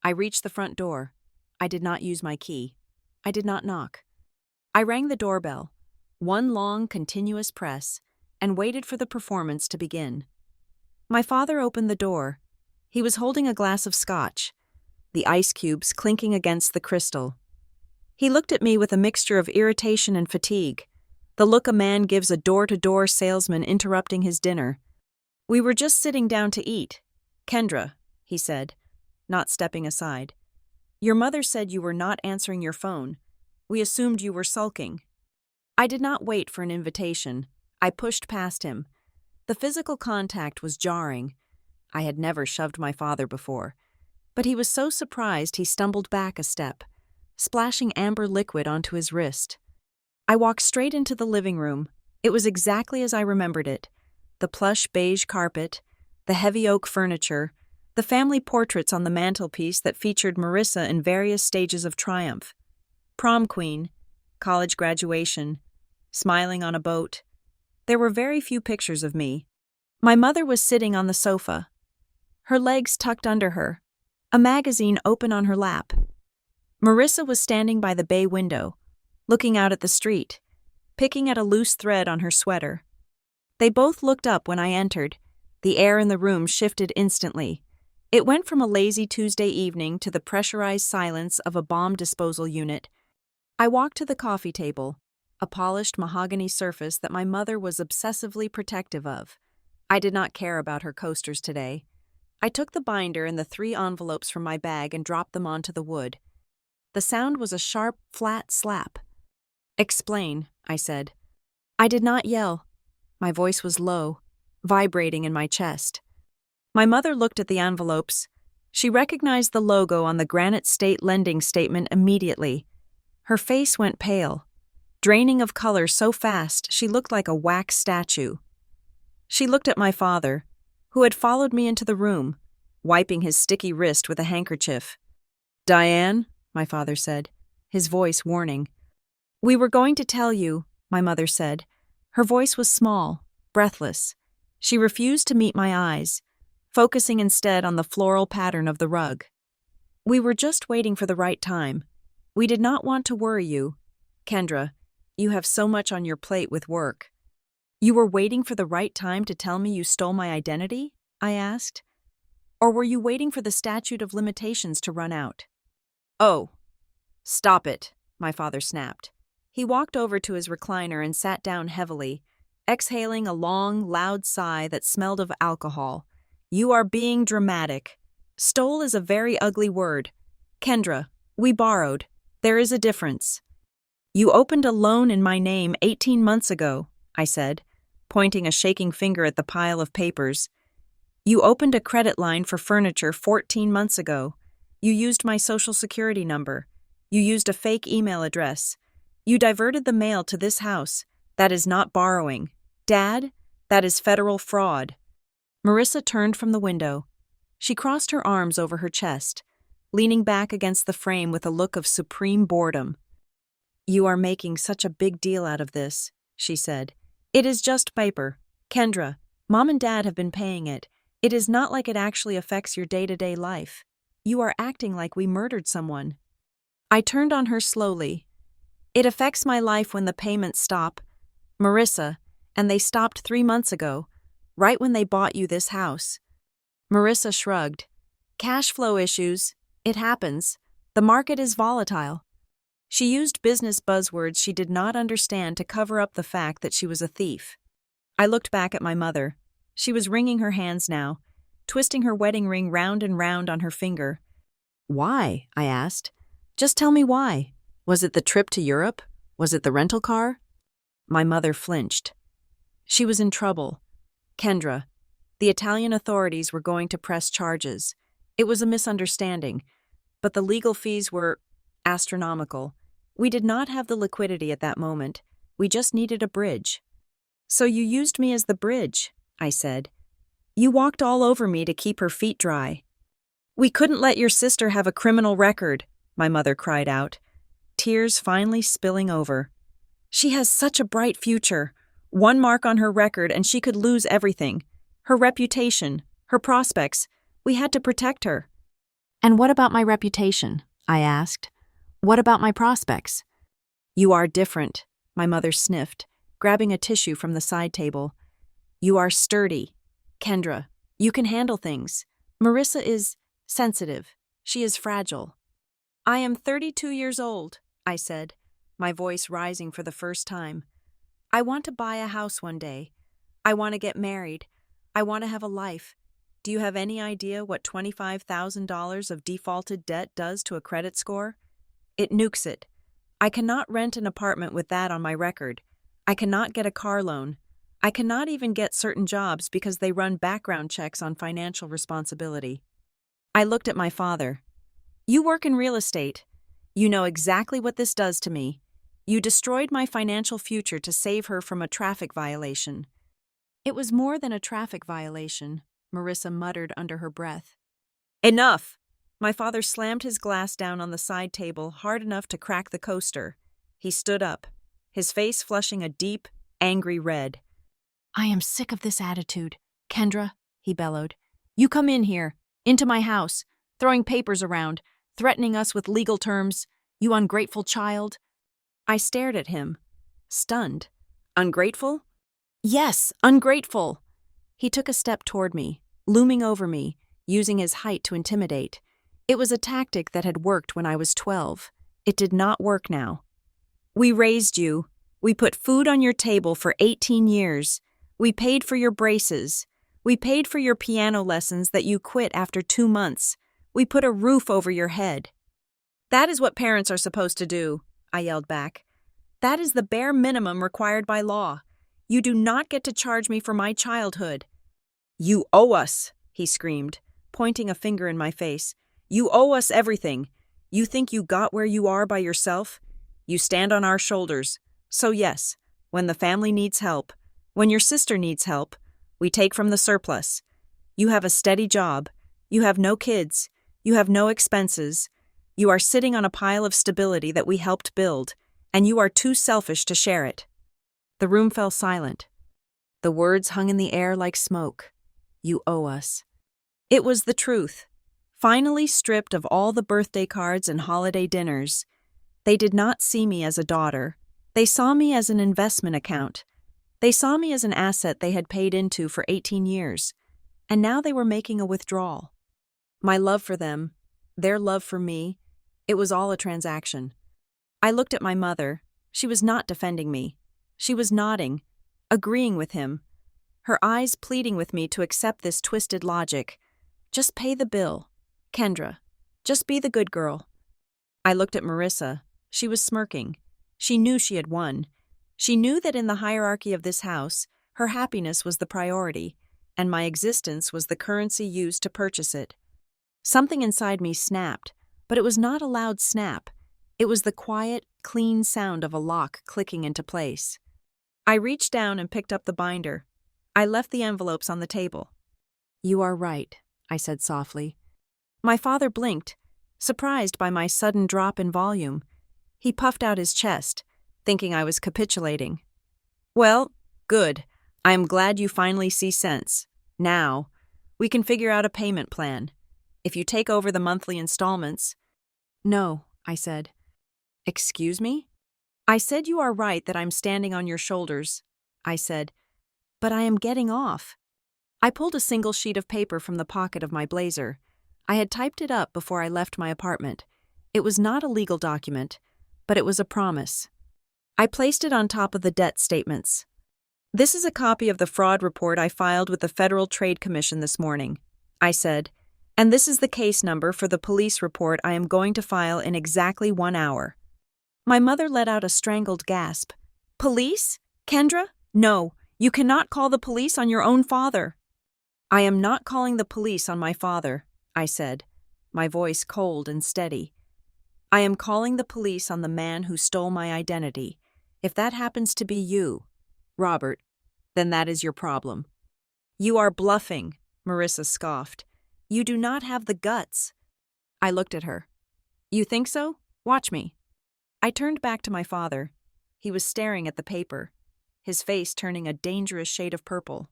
I reached the front door. I did not use my key. I did not knock. I rang the doorbell, one long, continuous press, and waited for the performance to begin. My father opened the door. He was holding a glass of scotch, the ice cubes clinking against the crystal. He looked at me with a mixture of irritation and fatigue, the look a man gives a door-to-door salesman interrupting his dinner. "We were just sitting down to eat. Kendra," he said, not stepping aside. "Your mother said you were not answering your phone. We assumed you were sulking." I did not wait for an invitation. I pushed past him. The physical contact was jarring. I had never shoved my father before, but he was so surprised he stumbled back a step, splashing amber liquid onto his wrist. I walked straight into the living room. It was exactly as I remembered it. The plush beige carpet, the heavy oak furniture, the family portraits on the mantelpiece that featured Marissa in various stages of triumph. Prom queen, college graduation, smiling on a boat. There were very few pictures of me. My mother was sitting on the sofa, her legs tucked under her, a magazine open on her lap. Marissa was standing by the bay window, looking out at the street, picking at a loose thread on her sweater. They both looked up when I entered. The air in the room shifted instantly. It went from a lazy Tuesday evening to the pressurized silence of a bomb disposal unit. I walked to the coffee table, a polished mahogany surface that my mother was obsessively protective of. I did not care about her coasters today. I took the binder and the 3 envelopes from my bag and dropped them onto the wood. The sound was a sharp, flat slap. "Explain," I said. I did not yell. My voice was low, vibrating in my chest. My mother looked at the envelopes. She recognized the logo on the Granite State lending statement immediately. Her face went pale, draining of color so fast she looked like a wax statue. She looked at my father, who had followed me into the room, wiping his sticky wrist with a handkerchief. "Diane," my father said, his voice warning. "We were going to tell you," my mother said. Her voice was small, breathless. She refused to meet my eyes, focusing instead on the floral pattern of the rug. "We were just waiting for the right time. We did not want to worry you. Kendra, you have so much on your plate with work." "You were waiting for the right time to tell me you stole my identity?" I asked. "Or were you waiting for the statute of limitations to run out?" "Oh, stop it," my father snapped. He walked over to his recliner and sat down heavily, exhaling a long, loud sigh that smelled of alcohol. "You are being dramatic. Stole is a very ugly word. Kendra, we borrowed. There is a difference." "You opened a loan in my name 18 months ago," I said, pointing a shaking finger at the pile of papers. "You opened a credit line for furniture 14 months ago. You used my social security number. You used a fake email address. You diverted the mail to this house. That is not borrowing. Dad, that is federal fraud." Marissa turned from the window. She crossed her arms over her chest, leaning back against the frame with a look of supreme boredom. "You are making such a big deal out of this," she said. "It is just paper. Kendra, Mom and Dad have been paying it. It is not like it actually affects your day-to-day life. You are acting like we murdered someone." I turned on her slowly. "It affects my life when the payments stop, Marissa, and they stopped 3 months ago, right when they bought you this house." Marissa shrugged. "Cash flow issues. It happens. The market is volatile." She used business buzzwords she did not understand to cover up the fact that she was a thief. I looked back at my mother. She was wringing her hands now, twisting her wedding ring round and round on her finger. "Why?" I asked. "Just tell me why. Was it the trip to Europe? Was it the rental car?" My mother flinched. She was in trouble. Kendra, the Italian authorities were going to press charges. It was a misunderstanding, but the legal fees were astronomical. We did not have the liquidity at that moment. We just needed a bridge. "So you used me as the bridge," I said. "You walked all over me to keep her feet dry." "We couldn't let your sister have a criminal record," my mother cried out, tears finally spilling over. "She has such a bright future. One mark on her record and she could lose everything. Her reputation, her prospects. We had to protect her." "And what about my reputation?" I asked. "What about my prospects?" "You are different," my mother sniffed, grabbing a tissue from the side table. "You are sturdy. Kendra, you can handle things. Marissa is sensitive. She is fragile." "I am 32 years old," I said, my voice rising for the first time. "I want to buy a house one day. I want to get married. I want to have a life. Do you have any idea what $25,000 of defaulted debt does to a credit score? It nukes it. I cannot rent an apartment with that on my record. I cannot get a car loan. I cannot even get certain jobs because they run background checks on financial responsibility. I looked at my father. You work in real estate. You know exactly what this does to me. You destroyed my financial future to save her from a traffic violation. It was more than a traffic violation, Marissa muttered under her breath. Enough! My father slammed his glass down on the side table hard enough to crack the coaster. He stood up, his face flushing a deep, angry red. I am sick of this attitude. Kendra, he bellowed. You come in here, into my house, throwing papers around, threatening us with legal terms, you ungrateful child. I stared at him, stunned. Ungrateful? Yes, ungrateful. He took a step toward me, looming over me, using his height to intimidate. It was a tactic that had worked when I was 12. It did not work now. We raised you. We put food on your table for 18 years. We paid for your braces. We paid for your piano lessons that you quit after 2 months. We put a roof over your head. That is what parents are supposed to do, I yelled back. That is the bare minimum required by law. You do not get to charge me for my childhood. You owe us, he screamed, pointing a finger in my face. You owe us everything. You think you got where you are by yourself? You stand on our shoulders. So yes, when the family needs help, when your sister needs help, we take from the surplus. You have a steady job. You have no kids. You have no expenses. You are sitting on a pile of stability that we helped build, and you are too selfish to share it. The room fell silent. The words hung in the air like smoke. You owe us. It was the truth. Finally stripped of all the birthday cards and holiday dinners, they did not see me as a daughter. They saw me as an investment account. They saw me as an asset they had paid into for 18 years, and now they were making a withdrawal. My love for them, their love for me, it was all a transaction. I looked at my mother. She was not defending me. She was nodding, agreeing with him, her eyes pleading with me to accept this twisted logic. Just pay the bill. Kendra, just be the good girl. I looked at Marissa. She was smirking. She knew she had won. She knew that in the hierarchy of this house, her happiness was the priority, and my existence was the currency used to purchase it. Something inside me snapped, but it was not a loud snap. It was the quiet, clean sound of a lock clicking into place. I reached down and picked up the binder. I left the envelopes on the table. You are right, I said softly. My father blinked, surprised by my sudden drop in volume. He puffed out his chest, thinking I was capitulating. Well, good. I am glad you finally see sense. Now, we can figure out a payment plan. If you take over the monthly installments. No, I said. Excuse me? I said you are right that I'm standing on your shoulders, I said, but I am getting off. I pulled a single sheet of paper from the pocket of my blazer. I had typed it up before I left my apartment. It was not a legal document, but it was a promise. I placed it on top of the debt statements. This is a copy of the fraud report I filed with the Federal Trade Commission this morning, I said, and this is the case number for the police report I am going to file in exactly 1 hour. My mother let out a strangled gasp. Police? Kendra? No, you cannot call the police on your own father. I am not calling the police on my father, I said, my voice cold and steady. I am calling the police on the man who stole my identity. If that happens to be you, Robert, then that is your problem. You are bluffing, Marissa scoffed. You do not have the guts. I looked at her. You think so? Watch me. I turned back to my father. He was staring at the paper, his face turning a dangerous shade of purple.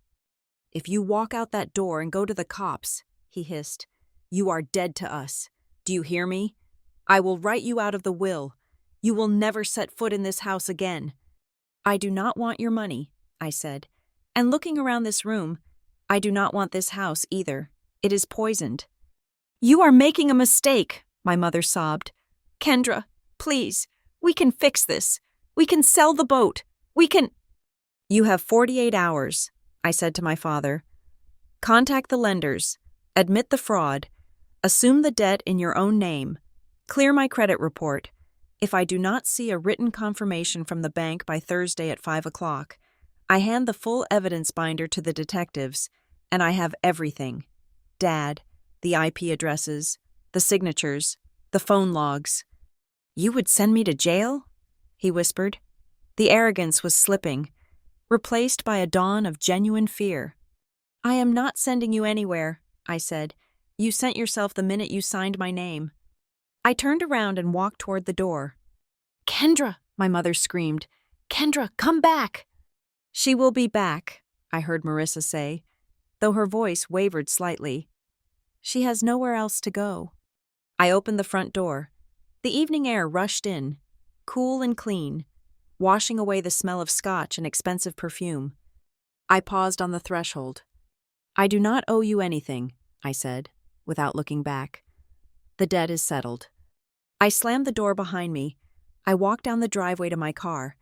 If you walk out that door and go to the cops, he hissed, you are dead to us. Do you hear me? I will write you out of the will. You will never set foot in this house again. I do not want your money, I said. And looking around this room, I do not want this house either. It is poisoned. You are making a mistake, my mother sobbed. Kendra, please, we can fix this. We can sell the boat. We can... You have 48 hours, I said to my father. Contact the lenders. Admit the fraud. Assume the debt in your own name. Clear my credit report. If I do not see a written confirmation from the bank by Thursday at 5 o'clock, I hand the full evidence binder to the detectives, and I have everything. Dad, the IP addresses, the signatures, the phone logs. "You would send me to jail?" he whispered. The arrogance was slipping, replaced by a dawn of genuine fear. "I am not sending you anywhere," I said. "You sent yourself the minute you signed my name." I turned around and walked toward the door. "Kendra!" my mother screamed. "Kendra, come back!" "She will be back," I heard Marissa say, though her voice wavered slightly. "She has nowhere else to go." I opened the front door. The evening air rushed in, cool and clean, washing away the smell of scotch and expensive perfume. I paused on the threshold. "I do not owe you anything," I said, without looking back. "The debt is settled." I slammed the door behind me. I walked down the driveway to my car.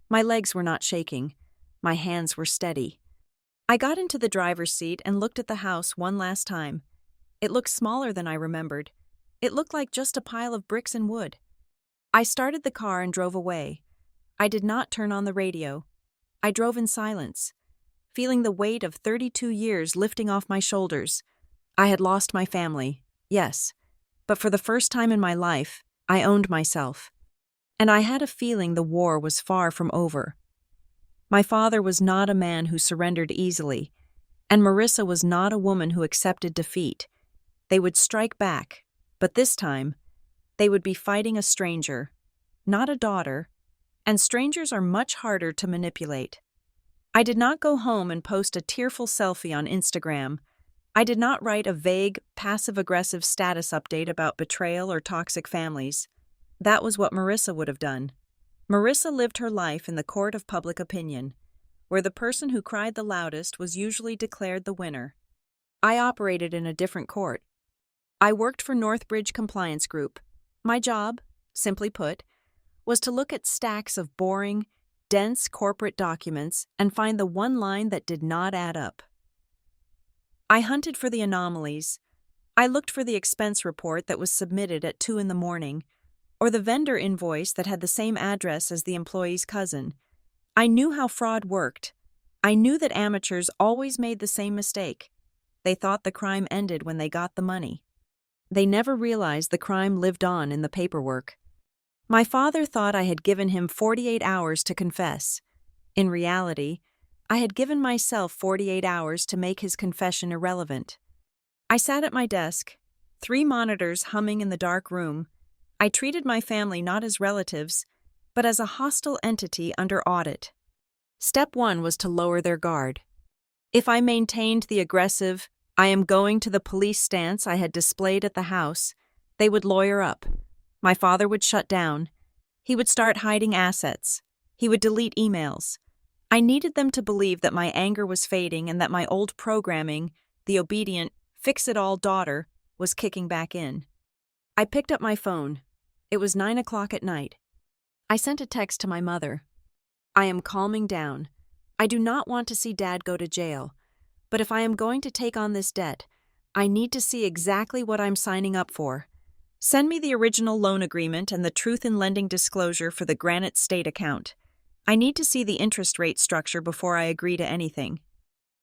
My legs were not shaking. My hands were steady. I got into the driver's seat and looked at the house one last time. It looked smaller than I remembered. It looked like just a pile of bricks and wood. I started the car and drove away. I did not turn on the radio. I drove in silence, feeling the weight of 32 years lifting off my shoulders. I had lost my family, yes, but for the first time in my life, I owned myself. And I had a feeling the war was far from over. My father was not a man who surrendered easily, and Marissa was not a woman who accepted defeat. They would strike back, but this time, they would be fighting a stranger, not a daughter, and strangers are much harder to manipulate. I did not go home and post a tearful selfie on Instagram. I did not write a vague, passive-aggressive status update about betrayal or toxic families. That was what Marissa would have done. Marissa lived her life in the court of public opinion, where the person who cried the loudest was usually declared the winner. I operated in a different court. I worked for Northbridge Compliance Group. My job, simply put, was to look at stacks of boring, dense corporate documents and find the one line that did not add up. I hunted for the anomalies. I looked for the expense report that was submitted at 2 a.m, or the vendor invoice that had the same address as the employee's cousin. I knew how fraud worked. I knew that amateurs always made the same mistake. They thought the crime ended when they got the money. They never realized the crime lived on in the paperwork. My father thought I had given him 48 hours to confess. In reality, I had given myself 48 hours to make his confession irrelevant. I sat at my desk, 3 monitors humming in the dark room. I treated my family not as relatives, but as a hostile entity under audit. Step 1 was to lower their guard. If I maintained the aggressive, "I am going to the police" stance I had displayed at the house, they would lawyer up. My father would shut down. He would start hiding assets. He would delete emails. I needed them to believe that my anger was fading and that my old programming, the obedient, fix-it-all daughter, was kicking back in. I picked up my phone. It was 9 o'clock at night. I sent a text to my mother. "I am calming down. I do not want to see Dad go to jail, but if I am going to take on this debt, I need to see exactly what I'm signing up for. Send me the original loan agreement and the truth in lending disclosure for the Granite State account. I need to see the interest rate structure before I agree to anything."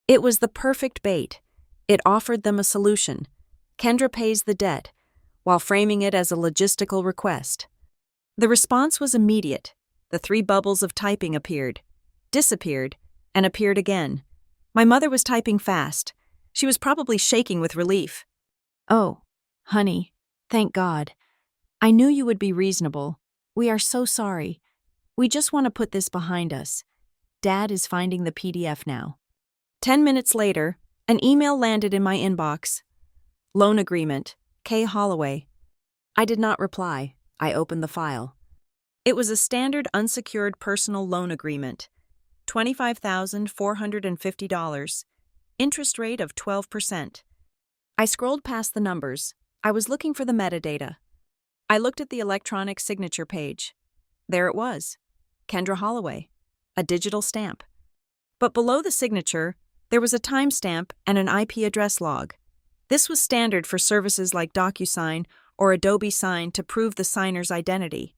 It was the perfect bait. It offered them a solution. Kendra pays the debt, while framing it as a logistical request. The response was immediate. The 3 bubbles of typing appeared, disappeared, and appeared again. My mother was typing fast. She was probably shaking with relief. "Oh, honey, thank God. I knew you would be reasonable. We are so sorry. We just want to put this behind us. Dad is finding the PDF now." 10 minutes later, an email landed in my inbox. "Loan agreement, K. Holloway." I did not reply. I opened the file. It was a standard unsecured personal loan agreement. $25,450. Interest rate of 12%. I scrolled past the numbers. I was looking for the metadata. I looked at the electronic signature page. There it was. Kendra Holloway. A digital stamp. But below the signature, there was a timestamp and an IP address log. This was standard for services like DocuSign or Adobe Sign to prove the signer's identity.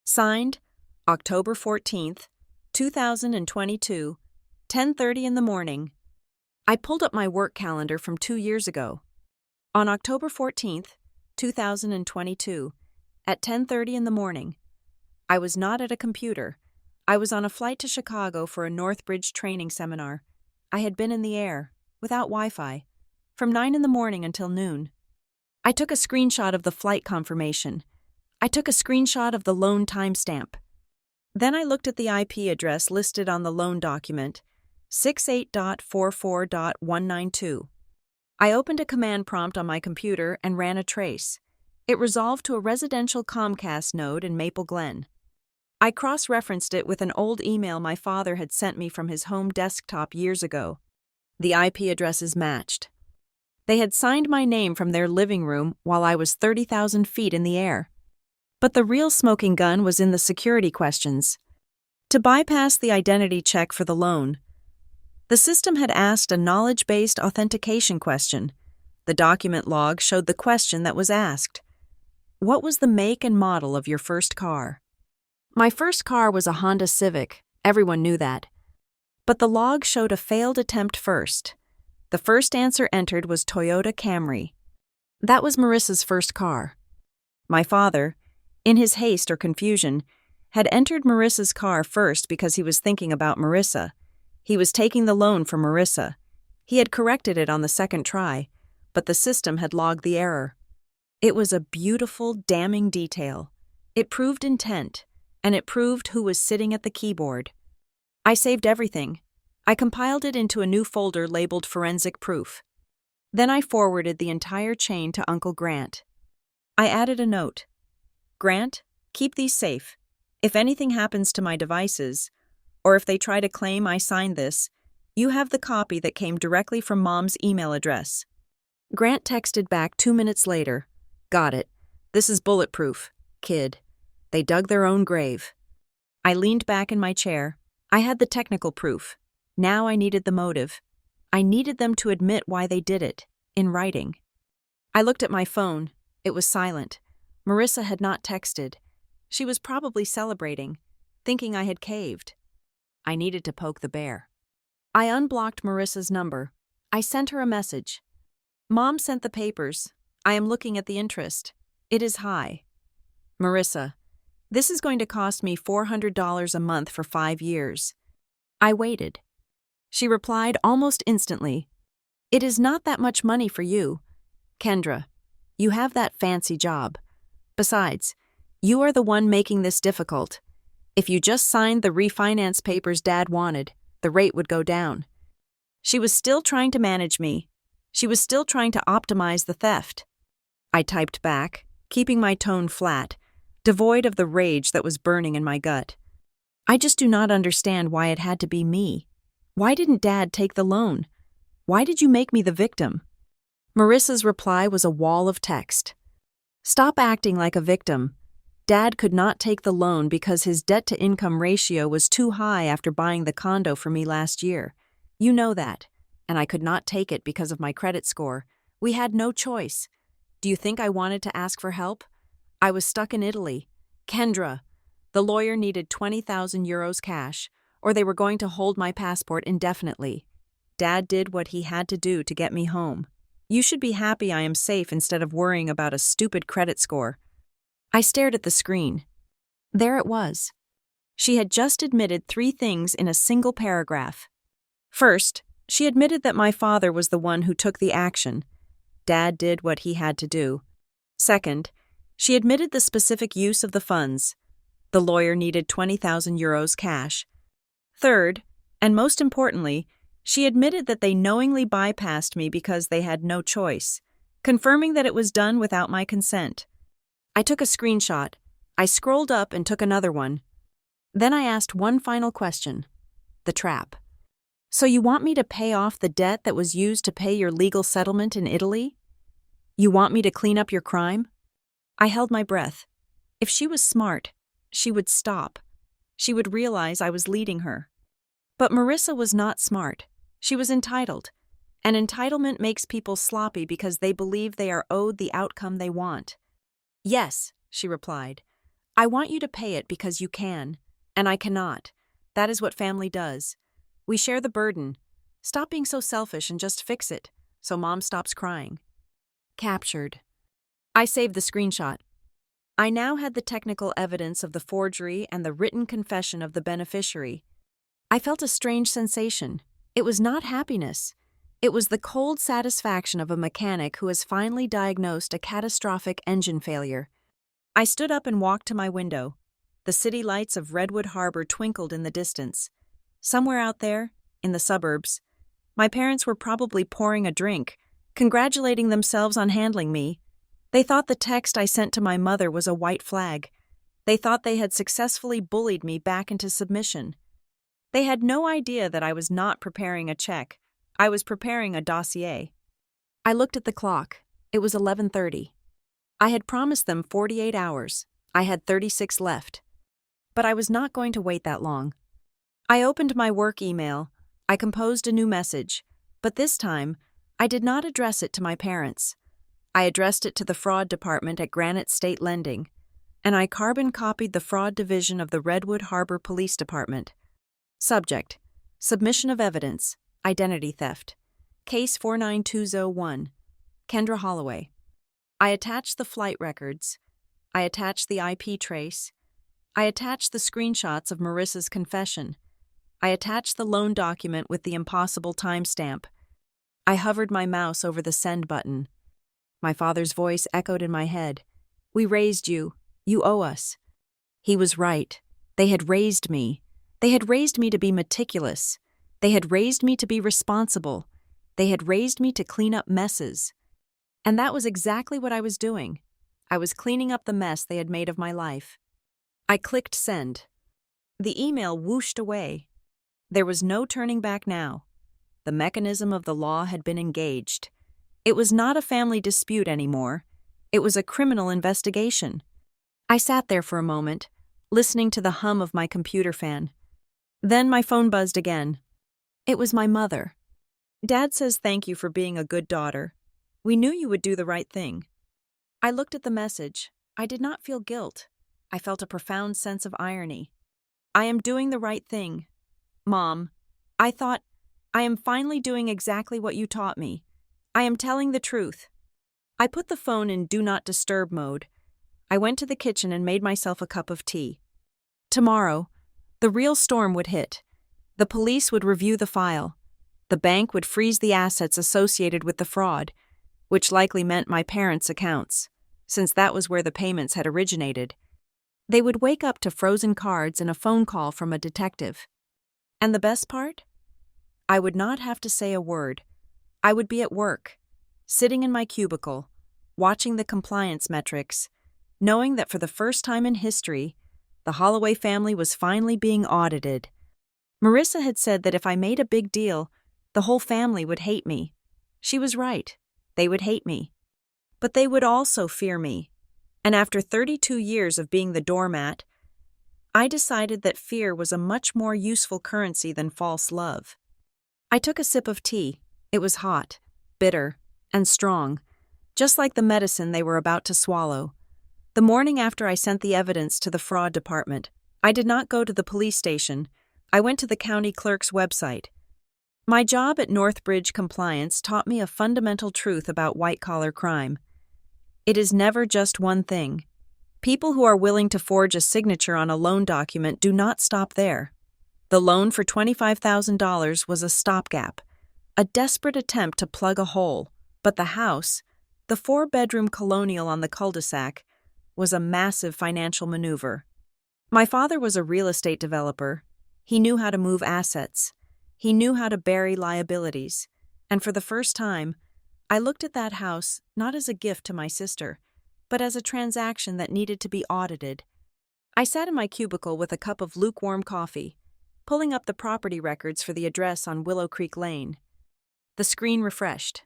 Signed, October 14th, 2022, 10:30 in the morning. I pulled up my work calendar from 2 years ago. On October 14th, 2022, at 10:30 in the morning, I was not at a computer. I was on a flight to Chicago for a Northbridge training seminar. I had been in the air, without Wi-Fi, from 9 in the morning until noon. I took a screenshot of the flight confirmation. I took a screenshot of the loan timestamp. Then I looked at the IP address listed on the loan document, 68.44.192. I opened a command prompt on my computer and ran a trace. It resolved to a residential Comcast node in Maple Glen. I cross-referenced it with an old email my father had sent me from his home desktop years ago. The IP addresses matched. They had signed my name from their living room while I was 30,000 feet in the air. But the real smoking gun was in the security questions. To bypass the identity check for the loan, the system had asked a knowledge-based authentication question. The document log showed the question that was asked. What was the make and model of your first car? My first car was a Honda Civic. Everyone knew that. But the log showed a failed attempt first. The first answer entered was Toyota Camry. That was Marissa's first car. My father, in his haste or confusion, had entered Marissa's car first because he was thinking about Marissa. He was taking the loan for Marissa. He had corrected it on the second try, but the system had logged the error. It was a beautiful, damning detail. It proved intent, and it proved who was sitting at the keyboard. I saved everything. I compiled it into a new folder labeled Forensic Proof. Then I forwarded the entire chain to Uncle Grant. I added a note. Grant, keep these safe. If anything happens to my devices, or if they try to claim I signed this, you have the copy that came directly from Mom's email address. Grant texted back 2 minutes later. Got it. This is bulletproof, kid. They dug their own grave. I leaned back in my chair. I had the technical proof. Now I needed the motive. I needed them to admit why they did it, in writing. I looked at my phone. It was silent. Marissa had not texted. She was probably celebrating, thinking I had caved. I needed to poke the bear. I unblocked Marissa's number. I sent her a message. Mom sent the papers. I am looking at the interest. It is high. Marissa, this is going to cost me $400 a month for 5 years. I waited. She replied almost instantly. It is not that much money for you. Kendra, you have that fancy job. Besides, you are the one making this difficult. If you just signed the refinance papers Dad wanted, the rate would go down. She was still trying to manage me. She was still trying to optimize the theft. I typed back, keeping my tone flat, devoid of the rage that was burning in my gut. I just do not understand why it had to be me. Why didn't Dad take the loan? Why did you make me the victim? Marissa's reply was a wall of text. Stop acting like a victim. Dad could not take the loan because his debt-to-income ratio was too high after buying the condo for me last year. You know that. And I could not take it because of my credit score. We had no choice. Do you think I wanted to ask for help? I was stuck in Italy. Kendra, the lawyer needed 20,000 euros cash, or they were going to hold my passport indefinitely. Dad did what he had to do to get me home. You should be happy I am safe instead of worrying about a stupid credit score. I stared at the screen. There it was. She had just admitted 3 things in a single paragraph. First, she admitted that my father was the one who took the action. Dad did what he had to do. Second, she admitted the specific use of the funds. The lawyer needed 20,000 euros cash. Third, and most importantly, she admitted that they knowingly bypassed me because they had no choice, confirming that it was done without my consent. I took a screenshot. I scrolled up and took another one. Then I asked one final question. The trap. So you want me to pay off the debt that was used to pay your legal settlement in Italy? You want me to clean up your crime? I held my breath. If she was smart, she would stop. She would realize I was leading her. But Marissa was not smart. She was entitled. And entitlement makes people sloppy because they believe they are owed the outcome they want. Yes, she replied. I want you to pay it because you can, and I cannot. That is what family does. We share the burden. Stop being so selfish and just fix it, so Mom stops crying. Captured. I saved the screenshot. I now had the technical evidence of the forgery and the written confession of the beneficiary. I felt a strange sensation. It was not happiness. It was the cold satisfaction of a mechanic who has finally diagnosed a catastrophic engine failure. I stood up and walked to my window. The city lights of Redwood Harbor twinkled in the distance. Somewhere out there, in the suburbs, my parents were probably pouring a drink, congratulating themselves on handling me. They thought the text I sent to my mother was a white flag. They thought they had successfully bullied me back into submission. They had no idea that I was not preparing a check. I was preparing a dossier. I looked at the clock. It was 11:30. I had promised them 48 hours. I had 36 left. But I was not going to wait that long. I opened my work email. I composed a new message, but this time, I did not address it to my parents. I addressed it to the fraud department at Granite State Lending, and I carbon copied the fraud division of the Redwood Harbor Police Department. Subject: Submission of evidence, identity theft. Case 49201, Kendra Holloway. I attached the flight records. I attached the IP trace. I attached the screenshots of Marissa's confession. I attached the loan document with the impossible timestamp. I hovered my mouse over the send button. My father's voice echoed in my head. "We raised you. You owe us." He was right. They had raised me. They had raised me to be meticulous. They had raised me to be responsible. They had raised me to clean up messes. And that was exactly what I was doing. I was cleaning up the mess they had made of my life. I clicked send. The email whooshed away. There was no turning back now. The mechanism of the law had been engaged. It was not a family dispute anymore. It was a criminal investigation. I sat there for a moment, listening to the hum of my computer fan. Then my phone buzzed again. It was my mother. "Dad says thank you for being a good daughter. We knew you would do the right thing." I looked at the message. I did not feel guilt. I felt a profound sense of irony. "I am doing the right thing. Mom, I thought, I am finally doing exactly what you taught me. I am telling the truth." I put the phone in Do Not Disturb mode. I went to the kitchen and made myself a cup of tea. Tomorrow, the real storm would hit. The police would review the file. The bank would freeze the assets associated with the fraud, which likely meant my parents' accounts, since that was where the payments had originated. They would wake up to frozen cards and a phone call from a detective. And the best part? I would not have to say a word. I would be at work, sitting in my cubicle, watching the compliance metrics, knowing that for the first time in history, the Holloway family was finally being audited. Marissa had said that if I made a big deal, the whole family would hate me. She was right. They would hate me. But they would also fear me. And after 32 years of being the doormat, I decided that fear was a much more useful currency than false love. I took a sip of tea. It was hot, bitter, and strong, just like the medicine they were about to swallow. The morning after I sent the evidence to the fraud department, I did not go to the police station. I went to the county clerk's website. My job at Northbridge Compliance taught me a fundamental truth about white-collar crime. It is never just one thing. People who are willing to forge a signature on a loan document do not stop there. The loan for $25,000 was a stopgap, a desperate attempt to plug a hole, but the house, the 4-bedroom colonial on the cul-de-sac, was a massive financial maneuver. My father was a real estate developer. He knew how to move assets. He knew how to bury liabilities. And for the first time, I looked at that house not as a gift to my sister, but as a transaction that needed to be audited. I sat in my cubicle with a cup of lukewarm coffee, pulling up the property records for the address on Willow Creek Lane. The screen refreshed.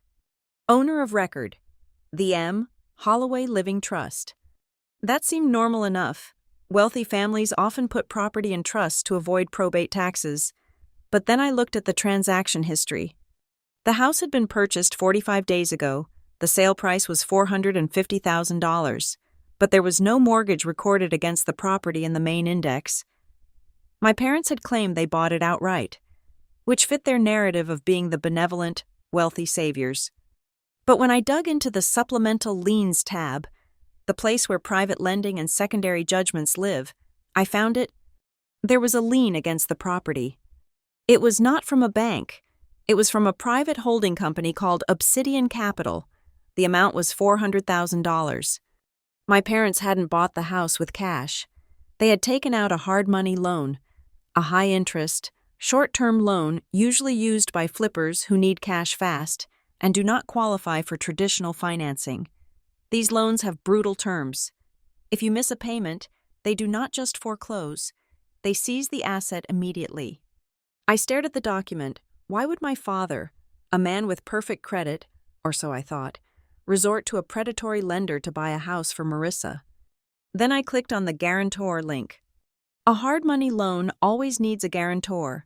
Owner of record, the M. Holloway Living Trust. That seemed normal enough. Wealthy families often put property in trusts to avoid probate taxes. But then I looked at the transaction history. The house had been purchased 45 days ago. The sale price was $450,000, but there was no mortgage recorded against the property in the main index. My parents had claimed they bought it outright. which fit their narrative of being the benevolent, wealthy saviors. But when I dug into the supplemental liens tab, the place where private lending and secondary judgments live, I found there was a lien against the property. It was not from a bank. It was from a private holding company called Obsidian Capital. The amount was $400,000. My parents hadn't bought the house with cash. They had taken out a hard money loan, a high-interest, short-term loan usually used by flippers who need cash fast and do not qualify for traditional financing. These loans have brutal terms. If you miss a payment, they do not just foreclose, they seize the asset immediately. I stared at the document. Why would my father, a man with perfect credit, or so I thought, resort to a predatory lender to buy a house for Marissa? Then I clicked on the guarantor link. A hard money loan always needs a guarantor,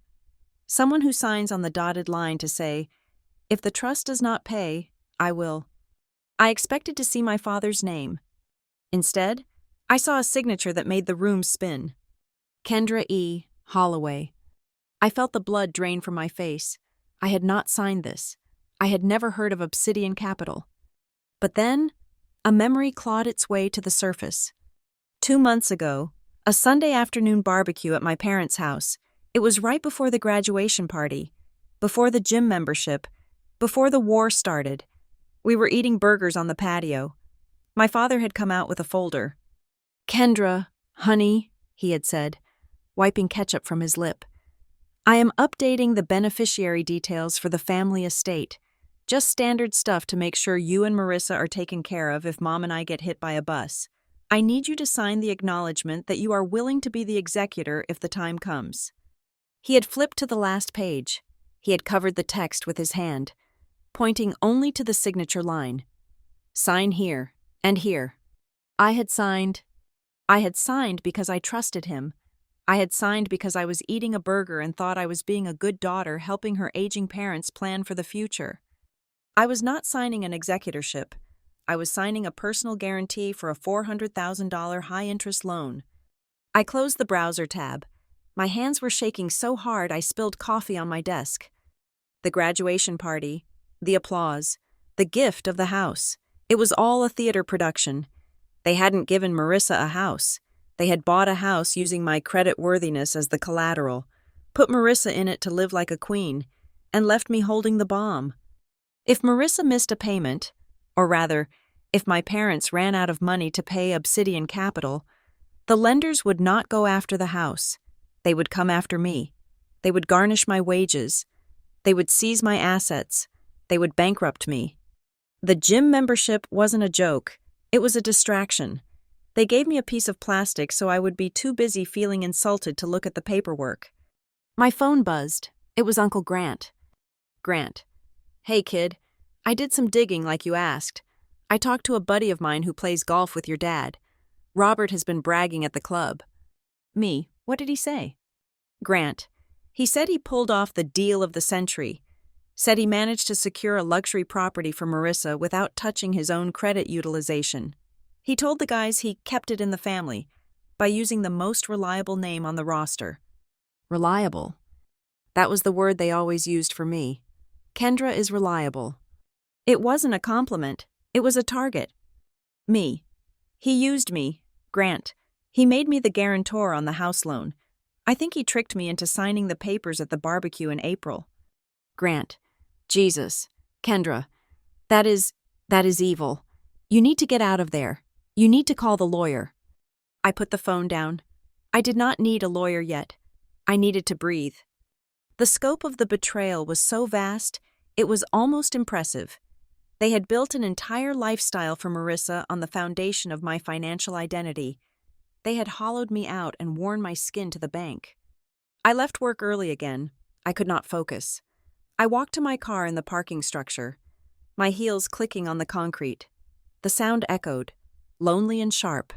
someone who signs on the dotted line to say, "If the trust does not pay, I will." I expected to see my father's name. Instead, I saw a signature that made the room spin. Kendra E. Holloway. I felt the blood drain from my face. I had not signed this. I had never heard of Obsidian Capital. But then, a memory clawed its way to the surface. 2 months ago, a Sunday afternoon barbecue at my parents' house. It was right before the graduation party, before the gym membership, before the war started. We were eating burgers on the patio. My father had come out with a folder. "Kendra, honey," he had said, wiping ketchup from his lip. "I am updating the beneficiary details for the family estate. Just standard stuff to make sure you and Marissa are taken care of if Mom and I get hit by a bus. I need you to sign the acknowledgement that you are willing to be the executor if the time comes." He had flipped to the last page. He had covered the text with his hand, pointing only to the signature line. "Sign here and here." I had signed because I trusted him. I had signed because I was eating a burger and thought I was being a good daughter helping her aging parents plan for the future. I was not signing an executorship. I was signing a personal guarantee for a $400,000 high-interest loan. I closed the browser tab. My hands were shaking so hard I spilled coffee on my desk. The graduation party, the applause, the gift of the house. It was all a theater production. They hadn't given Marissa a house. They had bought a house using my creditworthiness as the collateral, put Marissa in it to live like a queen, and left me holding the bomb. If Marissa missed a payment, or rather, if my parents ran out of money to pay Obsidian Capital, the lenders would not go after the house. They would come after me. They would garnish my wages. They would seize my assets. They would bankrupt me. The gym membership wasn't a joke. It was a distraction. They gave me a piece of plastic so I would be too busy feeling insulted to look at the paperwork. My phone buzzed. It was Uncle Grant. "Grant. Hey, kid. I did some digging like you asked. I talked to a buddy of mine who plays golf with your dad. Robert has been bragging at the club." Me. What did he say? Grant. He said he pulled off the deal of the century. Said he managed to secure a luxury property for Marissa without touching his own credit utilization. He told the guys he kept it in the family by using the most reliable name on the roster. Reliable. That was the word they always used for me. Kendra is reliable. It wasn't a compliment. It was a target. Me. He used me. Grant. He made me the guarantor on the house loan. I think he tricked me into signing the papers at the barbecue in April. Grant. Jesus. Kendra. That is evil. You need to get out of there. You need to call the lawyer. I put the phone down. I did not need a lawyer yet. I needed to breathe. The scope of the betrayal was so vast, it was almost impressive. They had built an entire lifestyle for Marissa on the foundation of my financial identity. They had hollowed me out and worn my skin to the bank. I left work early again. I could not focus. I walked to my car in the parking structure, my heels clicking on the concrete. The sound echoed, lonely and sharp.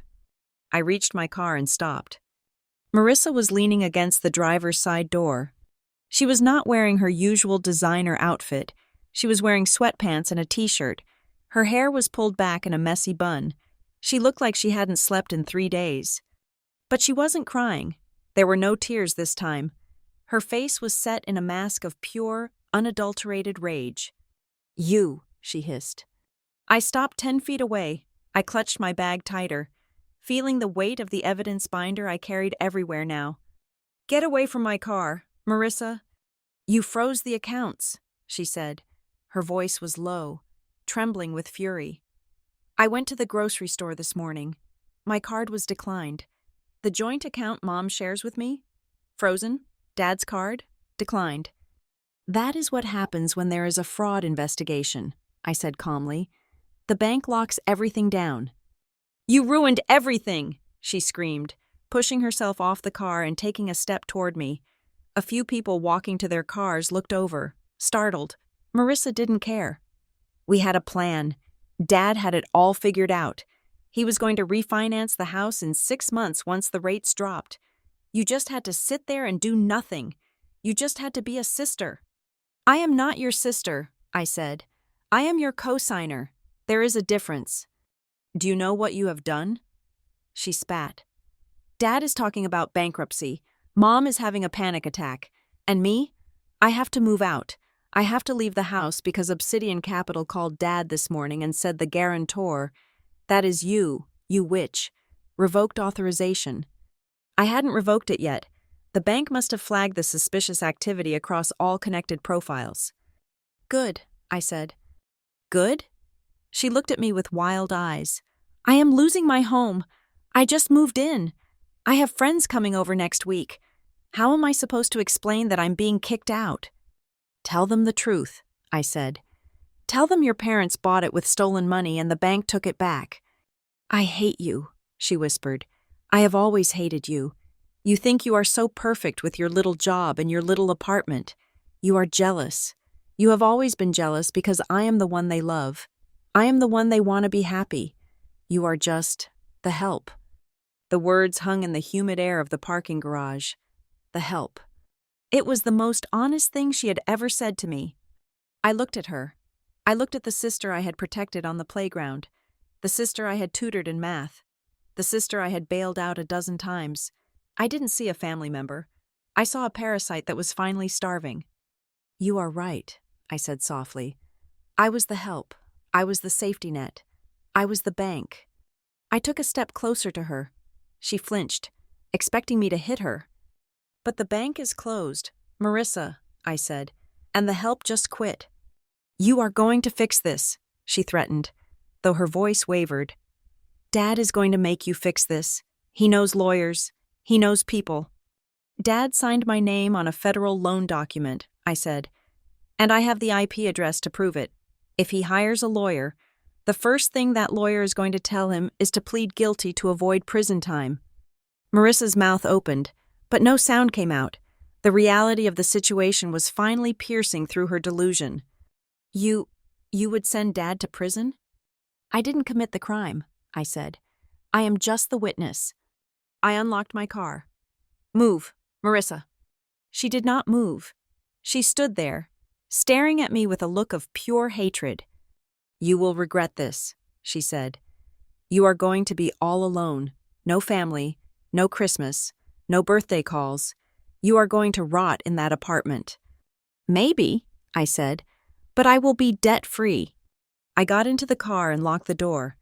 I reached my car and stopped. Marissa was leaning against the driver's side door. She was not wearing her usual designer outfit. She was wearing sweatpants and a t-shirt. Her hair was pulled back in a messy bun. She looked like she hadn't slept in 3 days. But she wasn't crying. There were no tears this time. Her face was set in a mask of pure, unadulterated rage. "You," she hissed. I stopped 10 feet away. I clutched my bag tighter, feeling the weight of the evidence binder I carried everywhere now. "Get away from my car, Marissa." "You froze the accounts," she said. Her voice was low, trembling with fury. "I went to the grocery store this morning. My card was declined. The joint account Mom shares with me? Frozen. Dad's card? Declined." "That is what happens when there is a fraud investigation," I said calmly. "The bank locks everything down." "You ruined everything!" she screamed, pushing herself off the car and taking a step toward me. A few people walking to their cars looked over, startled. Marissa didn't care. "We had a plan. Dad had it all figured out. He was going to refinance the house in 6 months once the rates dropped. You just had to sit there and do nothing. You just had to be a sister." "I am not your sister," I said. "I am your co-signer. There is a difference." "Do you know what you have done?" She spat. "Dad is talking about bankruptcy. Mom is having a panic attack. And me? I have to move out. I have to leave the house because Obsidian Capital called Dad this morning and said the guarantor, that is you witch, revoked authorization. I hadn't revoked it yet. The bank must have flagged the suspicious activity across all connected profiles." "Good," I said. "Good?" She looked at me with wild eyes. "I am losing my home. I just moved in. I have friends coming over next week. How am I supposed to explain that I'm being kicked out?" "Tell them the truth," I said. "Tell them your parents bought it with stolen money and the bank took it back." "I hate you," she whispered. "I have always hated you. You think you are so perfect with your little job and your little apartment. You are jealous. You have always been jealous because I am the one they love. I am the one they want to be happy. You are just the help." The words hung in the humid air of the parking garage. The help. It was the most honest thing she had ever said to me. I looked at her. I looked at the sister I had protected on the playground, the sister I had tutored in math, the sister I had bailed out a dozen times. I didn't see a family member. I saw a parasite that was finally starving. "You are right," I said softly. "I was the help. I was the safety net. I was the bank." I took a step closer to her. She flinched, expecting me to hit her. "But the bank is closed, Marissa," I said, "and the help just quit." "You are going to fix this," she threatened, though her voice wavered. "Dad is going to make you fix this. He knows lawyers. He knows people." "Dad signed my name on a federal loan document," I said, "and I have the IP address to prove it. If he hires a lawyer, the first thing that lawyer is going to tell him is to plead guilty to avoid prison time." Marissa's mouth opened, but no sound came out. The reality of the situation was finally piercing through her delusion. You would send Dad to prison?" "I didn't commit the crime," I said. "I am just the witness." I unlocked my car. "Move, Marissa." She did not move. She stood there, staring at me with a look of pure hatred. "You will regret this," she said. "You are going to be all alone. No family, no Christmas, no birthday calls. You are going to rot in that apartment." "Maybe," I said, "but I will be debt-free." I got into the car and locked the door.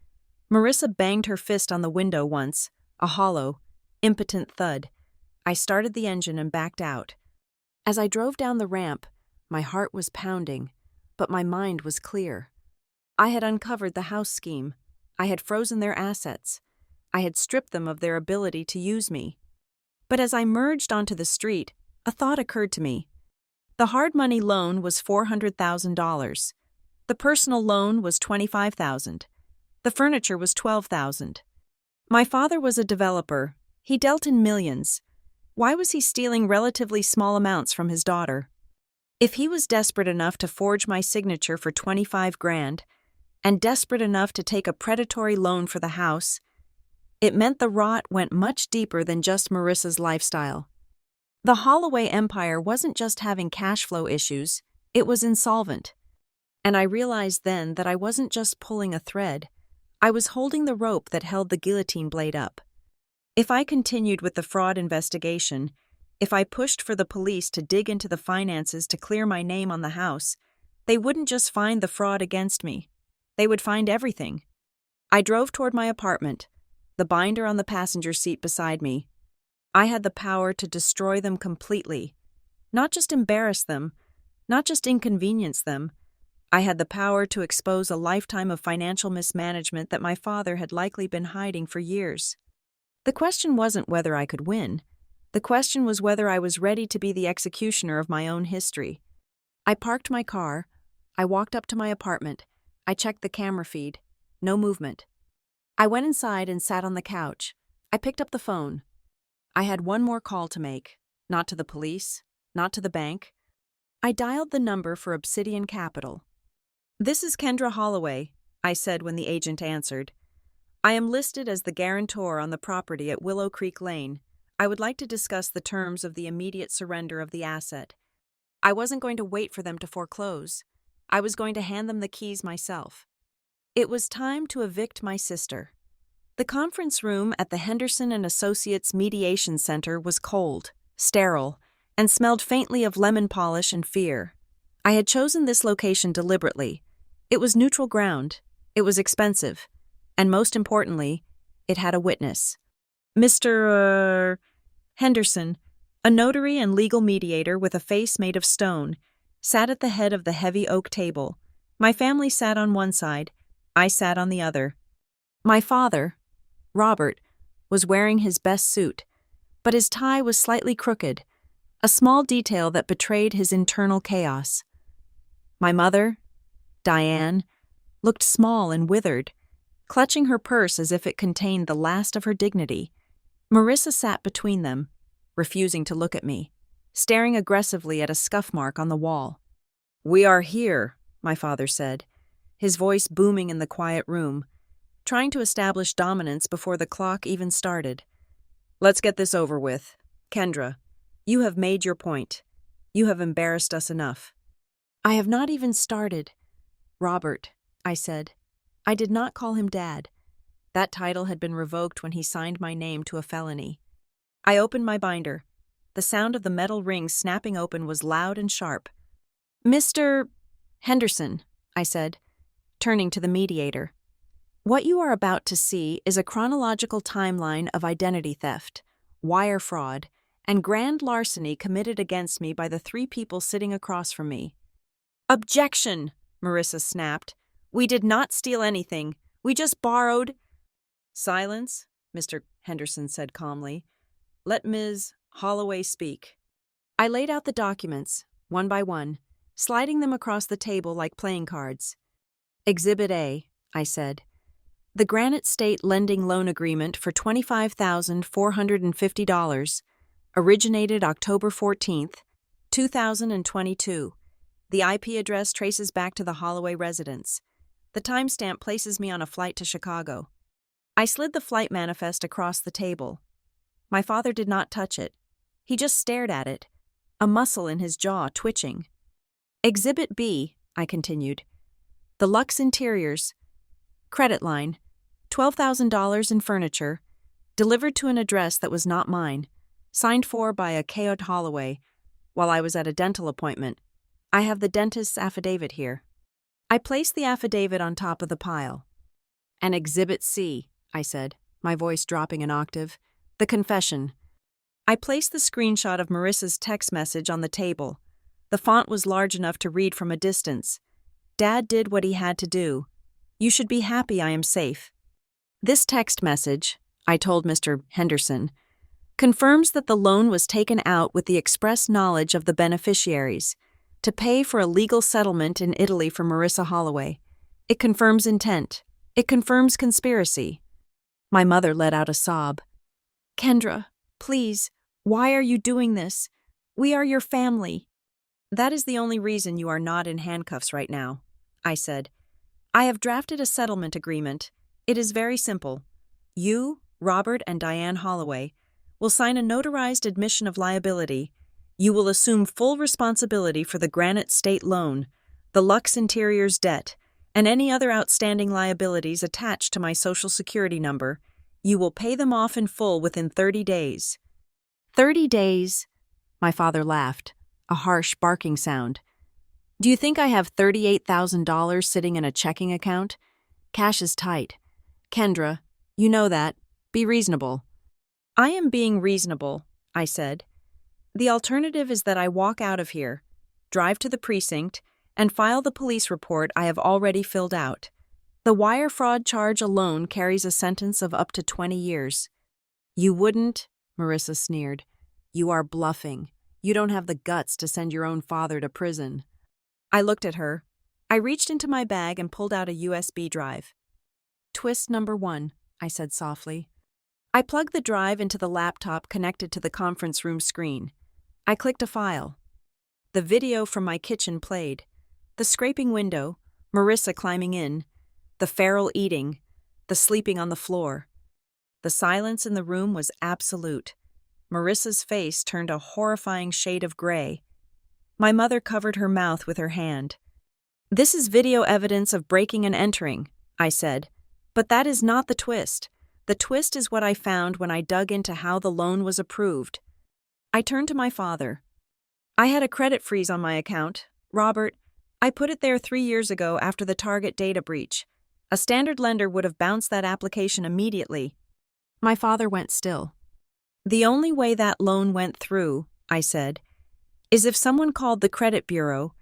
Marissa banged her fist on the window once, a hollow, impotent thud. I started the engine and backed out. As I drove down the ramp, my heart was pounding, but my mind was clear. I had uncovered the house scheme. I had frozen their assets. I had stripped them of their ability to use me. But as I merged onto the street, a thought occurred to me. The hard money loan was $400,000. The personal loan was $25,000. The furniture was $12,000. My father was a developer. He dealt in millions. Why was he stealing relatively small amounts from his daughter? If he was desperate enough to forge my signature for $25,000, and desperate enough to take a predatory loan for the house, it meant the rot went much deeper than just Marissa's lifestyle. The Holloway empire wasn't just having cash flow issues, it was insolvent. And I realized then that I wasn't just pulling a thread, I was holding the rope that held the guillotine blade up. If I continued with the fraud investigation, If I pushed for the police to dig into the finances to clear my name on the house, they wouldn't just find the fraud against me. They would find everything. I drove toward my apartment, the binder on the passenger seat beside me. I had the power to destroy them completely. Not just embarrass them, not just inconvenience them. I had the power to expose a lifetime of financial mismanagement that my father had likely been hiding for years. The question wasn't whether I could win. The question was whether I was ready to be the executioner of my own history. I parked my car. I walked up to my apartment. I checked the camera feed. No movement. I went inside and sat on the couch. I picked up the phone. I had one more call to make. Not to the police, not to the bank. I dialed the number for Obsidian Capital. "This is Kendra Holloway," I said when the agent answered. "I am listed as the guarantor on the property at Willow Creek Lane. I would like to discuss the terms of the immediate surrender of the asset. I wasn't going to wait for them to foreclose. I was going to hand them the keys myself." It was time to evict my sister. The conference room at the Henderson and Associates Mediation Center was cold, sterile, and smelled faintly of lemon polish and fear. I had chosen this location deliberately. It was neutral ground. It was expensive. And most importantly, it had a witness. Mr. Henderson, a notary and legal mediator with a face made of stone, sat at the head of the heavy oak table. My family sat on one side. I sat on the other. My father, Robert, was wearing his best suit, but his tie was slightly crooked, a small detail that betrayed his internal chaos. My mother, Diane, looked small and withered, clutching her purse as if it contained the last of her dignity. Marissa sat between them, refusing to look at me, staring aggressively at a scuff mark on the wall. "We are here," my father said, his voice booming in the quiet room, trying to establish dominance before the clock even started. "Let's get this over with. Kendra, you have made your point. You have embarrassed us enough." "I have not even started. Robert," I said. I did not call him Dad. That title had been revoked when he signed my name to a felony. I opened my binder. The sound of the metal ring snapping open was loud and sharp. "Mr. Henderson," I said, turning to the mediator. "What you are about to see is a chronological timeline of identity theft, wire fraud, and grand larceny committed against me by the three people sitting across from me." "Objection!" Marissa snapped. "We did not steal anything. We just borrowed—" "Silence," Mr. Henderson said calmly. "Let Ms. Holloway speak." I laid out the documents, one by one, sliding them across the table like playing cards. "Exhibit A," I said. "The Granite State Lending Loan Agreement for $25,450, originated October 14th, 2022. The IP address traces back to the Holloway residence. The timestamp places me on a flight to Chicago." I slid the flight manifest across the table. My father did not touch it. He just stared at it, a muscle in his jaw twitching. "Exhibit B," I continued. "The Lux Interiors. Credit line, $12,000 in furniture, delivered to an address that was not mine, signed for by a Kayode Holloway, while I was at a dental appointment. I have the dentist's affidavit here." I placed the affidavit on top of the pile. "And Exhibit C," I said, my voice dropping an octave. "The confession." I placed the screenshot of Marissa's text message on the table. The font was large enough to read from a distance. "Dad did what he had to do. You should be happy I am safe. This text message," I told Mr. Henderson, "confirms that the loan was taken out with the express knowledge of the beneficiaries, to pay for a legal settlement in Italy for Marissa Holloway. It confirms intent. It confirms conspiracy." My mother let out a sob. "Kendra, please, why are you doing this? We are your family." "That is the only reason you are not in handcuffs right now," I said. "I have drafted a settlement agreement. It is very simple. You, Robert, and Diane Holloway will sign a notarized admission of liability. You will assume full responsibility for the Granite State loan, the Lux Interiors debt, and any other outstanding liabilities attached to my Social Security number. You will pay them off in full within 30 days. 30 days, My father laughed, a harsh barking sound. Do you think I have $38,000 sitting in a checking account? Cash is tight. Kendra, you know that. Be reasonable. I am being reasonable, I said. The alternative is that I walk out of here, drive to the precinct, and file the police report I have already filled out. The wire fraud charge alone carries a sentence of up to 20 years. You wouldn't, Marissa sneered. You are bluffing. You don't have the guts to send your own father to prison. I looked at her. I reached into my bag and pulled out a USB drive. Twist number 1, I said softly. I plugged the drive into the laptop connected to the conference room screen. I clicked a file. The video from my kitchen played. The scraping window, Marissa climbing in, the feral eating, the sleeping on the floor. The silence in the room was absolute. Marissa's face turned a horrifying shade of gray. My mother covered her mouth with her hand. This is video evidence of breaking and entering, I said. But that is not the twist. The twist is what I found when I dug into how the loan was approved. I turned to my father. I had a credit freeze on my account. Robert, I put it there 3 years ago after the Target data breach. A standard lender would have bounced that application immediately. My father went still. The only way that loan went through, I said, is if someone called the credit bureau,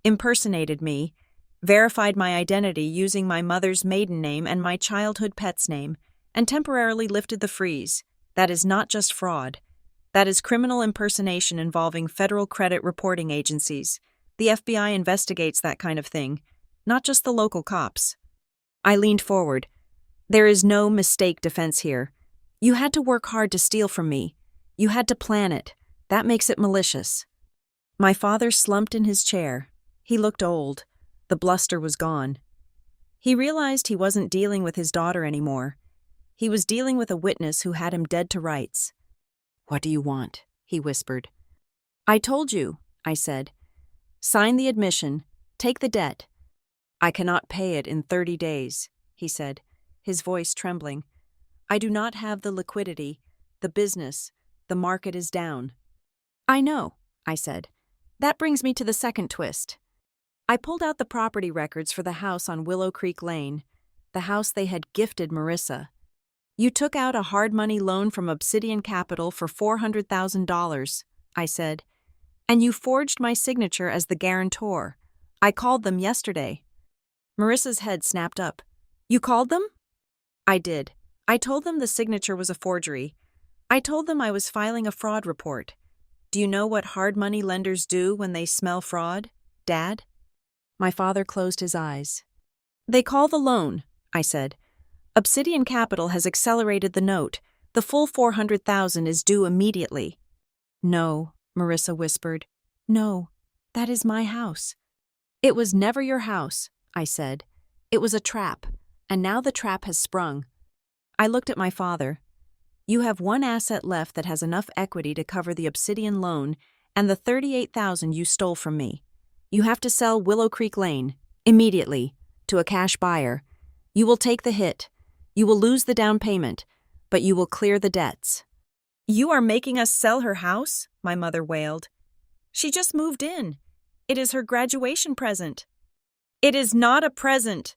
impersonated me, verified my identity using my mother's maiden name and my childhood pet's name, and temporarily lifted the freeze. That is not just fraud. That is criminal impersonation involving federal credit reporting agencies. The FBI investigates that kind of thing, not just the local cops. I leaned forward. There is no mistake defense here. You had to work hard to steal from me. You had to plan it. That makes it malicious. My father slumped in his chair. He looked old. The bluster was gone. He realized he wasn't dealing with his daughter anymore. He was dealing with a witness who had him dead to rights. What do you want? He whispered. I told you, I said. Sign the admission. Take the debt. I cannot pay it in 30 days, he said, his voice trembling. I do not have the liquidity, the business, the market is down. I know, I said. That brings me to the second twist. I pulled out the property records for the house on Willow Creek Lane, the house they had gifted Marissa. You took out a hard money loan from Obsidian Capital for $400,000, I said, and you forged my signature as the guarantor. I called them yesterday. Marissa's head snapped up. You called them? I did. I told them the signature was a forgery. I told them I was filing a fraud report. Do you know what hard money lenders do when they smell fraud, Dad? My father closed his eyes. They call the loan, I said. Obsidian Capital has accelerated the note. The full $400,000 is due immediately. No, Marissa whispered. No, that is my house. It was never your house, I said. It was a trap, and now the trap has sprung. I looked at my father. You have one asset left that has enough equity to cover the Obsidian loan and the $38,000 you stole from me. You have to sell Willow Creek Lane, immediately, to a cash buyer. You will take the hit. You will lose the down payment, but you will clear the debts. You are making us sell her house? My mother wailed. She just moved in. It is her graduation present. It is not a present.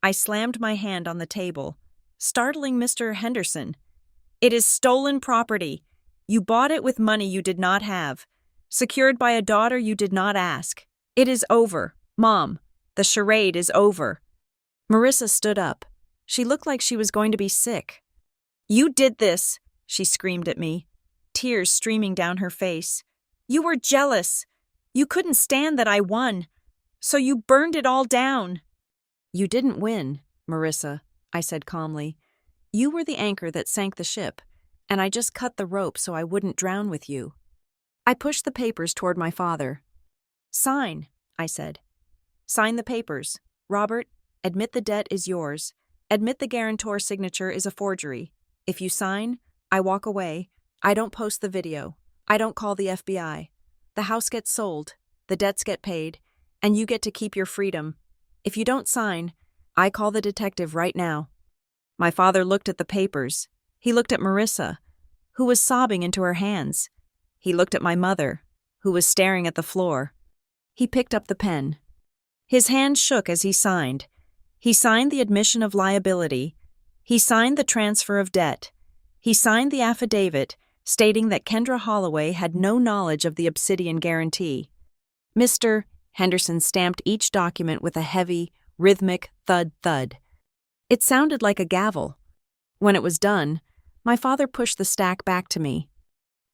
I slammed my hand on the table, startling Mr. Henderson. It is stolen property. You bought it with money you did not have, secured by a daughter you did not ask. It is over, Mom. The charade is over. Marissa stood up. She looked like she was going to be sick. You did this, she screamed at me, tears streaming down her face. You were jealous. You couldn't stand that I won, so you burned it all down. You didn't win, Marissa, I said calmly. You were the anchor that sank the ship, and I just cut the rope so I wouldn't drown with you. I pushed the papers toward my father. Sign, I said. Sign the papers. Robert, admit the debt is yours. Admit the guarantor's signature is a forgery. If you sign, I walk away. I don't post the video. I don't call the FBI. The house gets sold, the debts get paid, and you get to keep your freedom. If you don't sign, I call the detective right now. My father looked at the papers. He looked at Marissa, who was sobbing into her hands. He looked at my mother, who was staring at the floor. He picked up the pen. His hand shook as he signed. He signed the admission of liability. He signed the transfer of debt. He signed the affidavit stating that Kendra Holloway had no knowledge of the Obsidian guarantee. Mr. Henderson stamped each document with a heavy, rhythmic thud-thud. It sounded like a gavel. When it was done, my father pushed the stack back to me.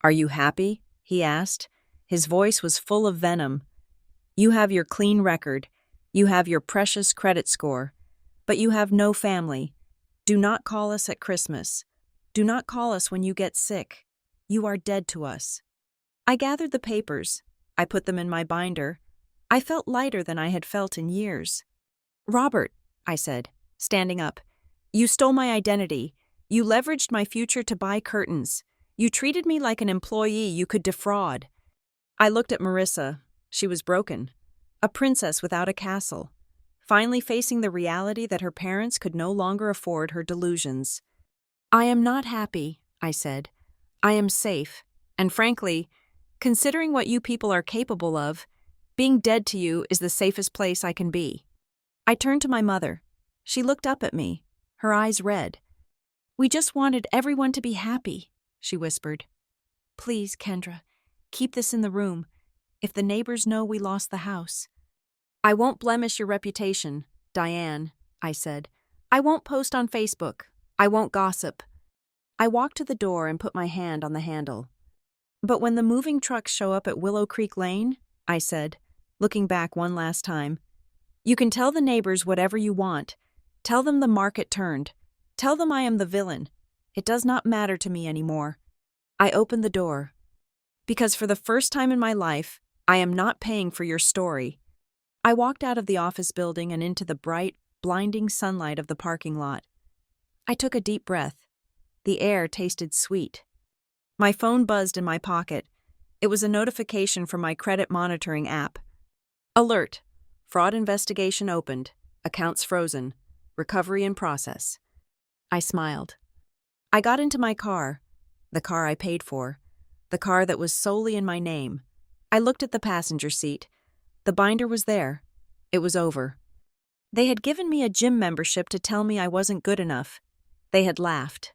"Are you happy?" he asked. His voice was full of venom. "You have your clean record. You have your precious credit score. But you have no family. Do not call us at Christmas. Do not call us when you get sick. You are dead to us." I gathered the papers. I put them in my binder. I felt lighter than I had felt in years. "Robert," I said, standing up, "you stole my identity. You leveraged my future to buy curtains. You treated me like an employee you could defraud." I looked at Marissa. She was broken. A princess without a castle, finally facing the reality that her parents could no longer afford her delusions. "I am not happy," I said. "I am safe, and frankly, considering what you people are capable of, being dead to you is the safest place I can be." I turned to my mother. She looked up at me, her eyes red. "We just wanted everyone to be happy," she whispered. "Please, Kendra, keep this in the room. If the neighbors know we lost the house." "I won't blemish your reputation, Diane," I said. "I won't post on Facebook. I won't gossip." I walked to the door and put my hand on the handle. "But when the moving trucks show up at Willow Creek Lane," I said, looking back one last time, "you can tell the neighbors whatever you want. Tell them the market turned. Tell them I am the villain. It does not matter to me anymore." I opened the door. "Because for the first time in my life, I am not paying for your story." I walked out of the office building and into the bright, blinding sunlight of the parking lot. I took a deep breath. The air tasted sweet. My phone buzzed in my pocket. It was a notification from my credit monitoring app. "Alert. Fraud investigation opened. Accounts frozen. Recovery in process." I smiled. I got into my car, the car I paid for, the car that was solely in my name. I looked at the passenger seat. The binder was there. It was over. They had given me a gym membership to tell me I wasn't good enough. They had laughed.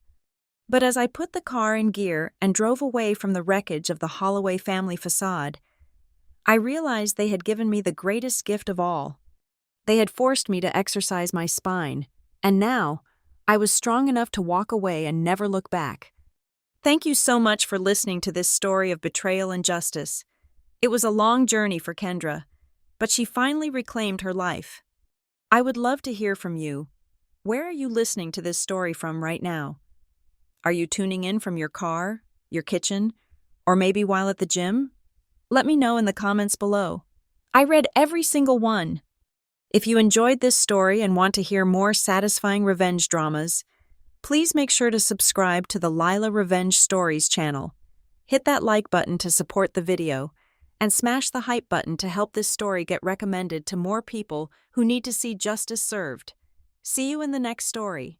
But as I put the car in gear and drove away from the wreckage of the Holloway family facade, I realized they had given me the greatest gift of all. They had forced me to exercise my spine, and now I was strong enough to walk away and never look back. Thank you so much for listening to this story of betrayal and justice. It was a long journey for Kendra, but she finally reclaimed her life. I would love to hear from you. Where are you listening to this story from right now? Are you tuning in from your car, your kitchen, or maybe while at the gym? Let me know in the comments below. I read every single one. If you enjoyed this story and want to hear more satisfying revenge dramas, please make sure to subscribe to the Lila Revenge Stories channel. Hit that like button to support the video, and smash the hype button to help this story get recommended to more people who need to see justice served. See you in the next story.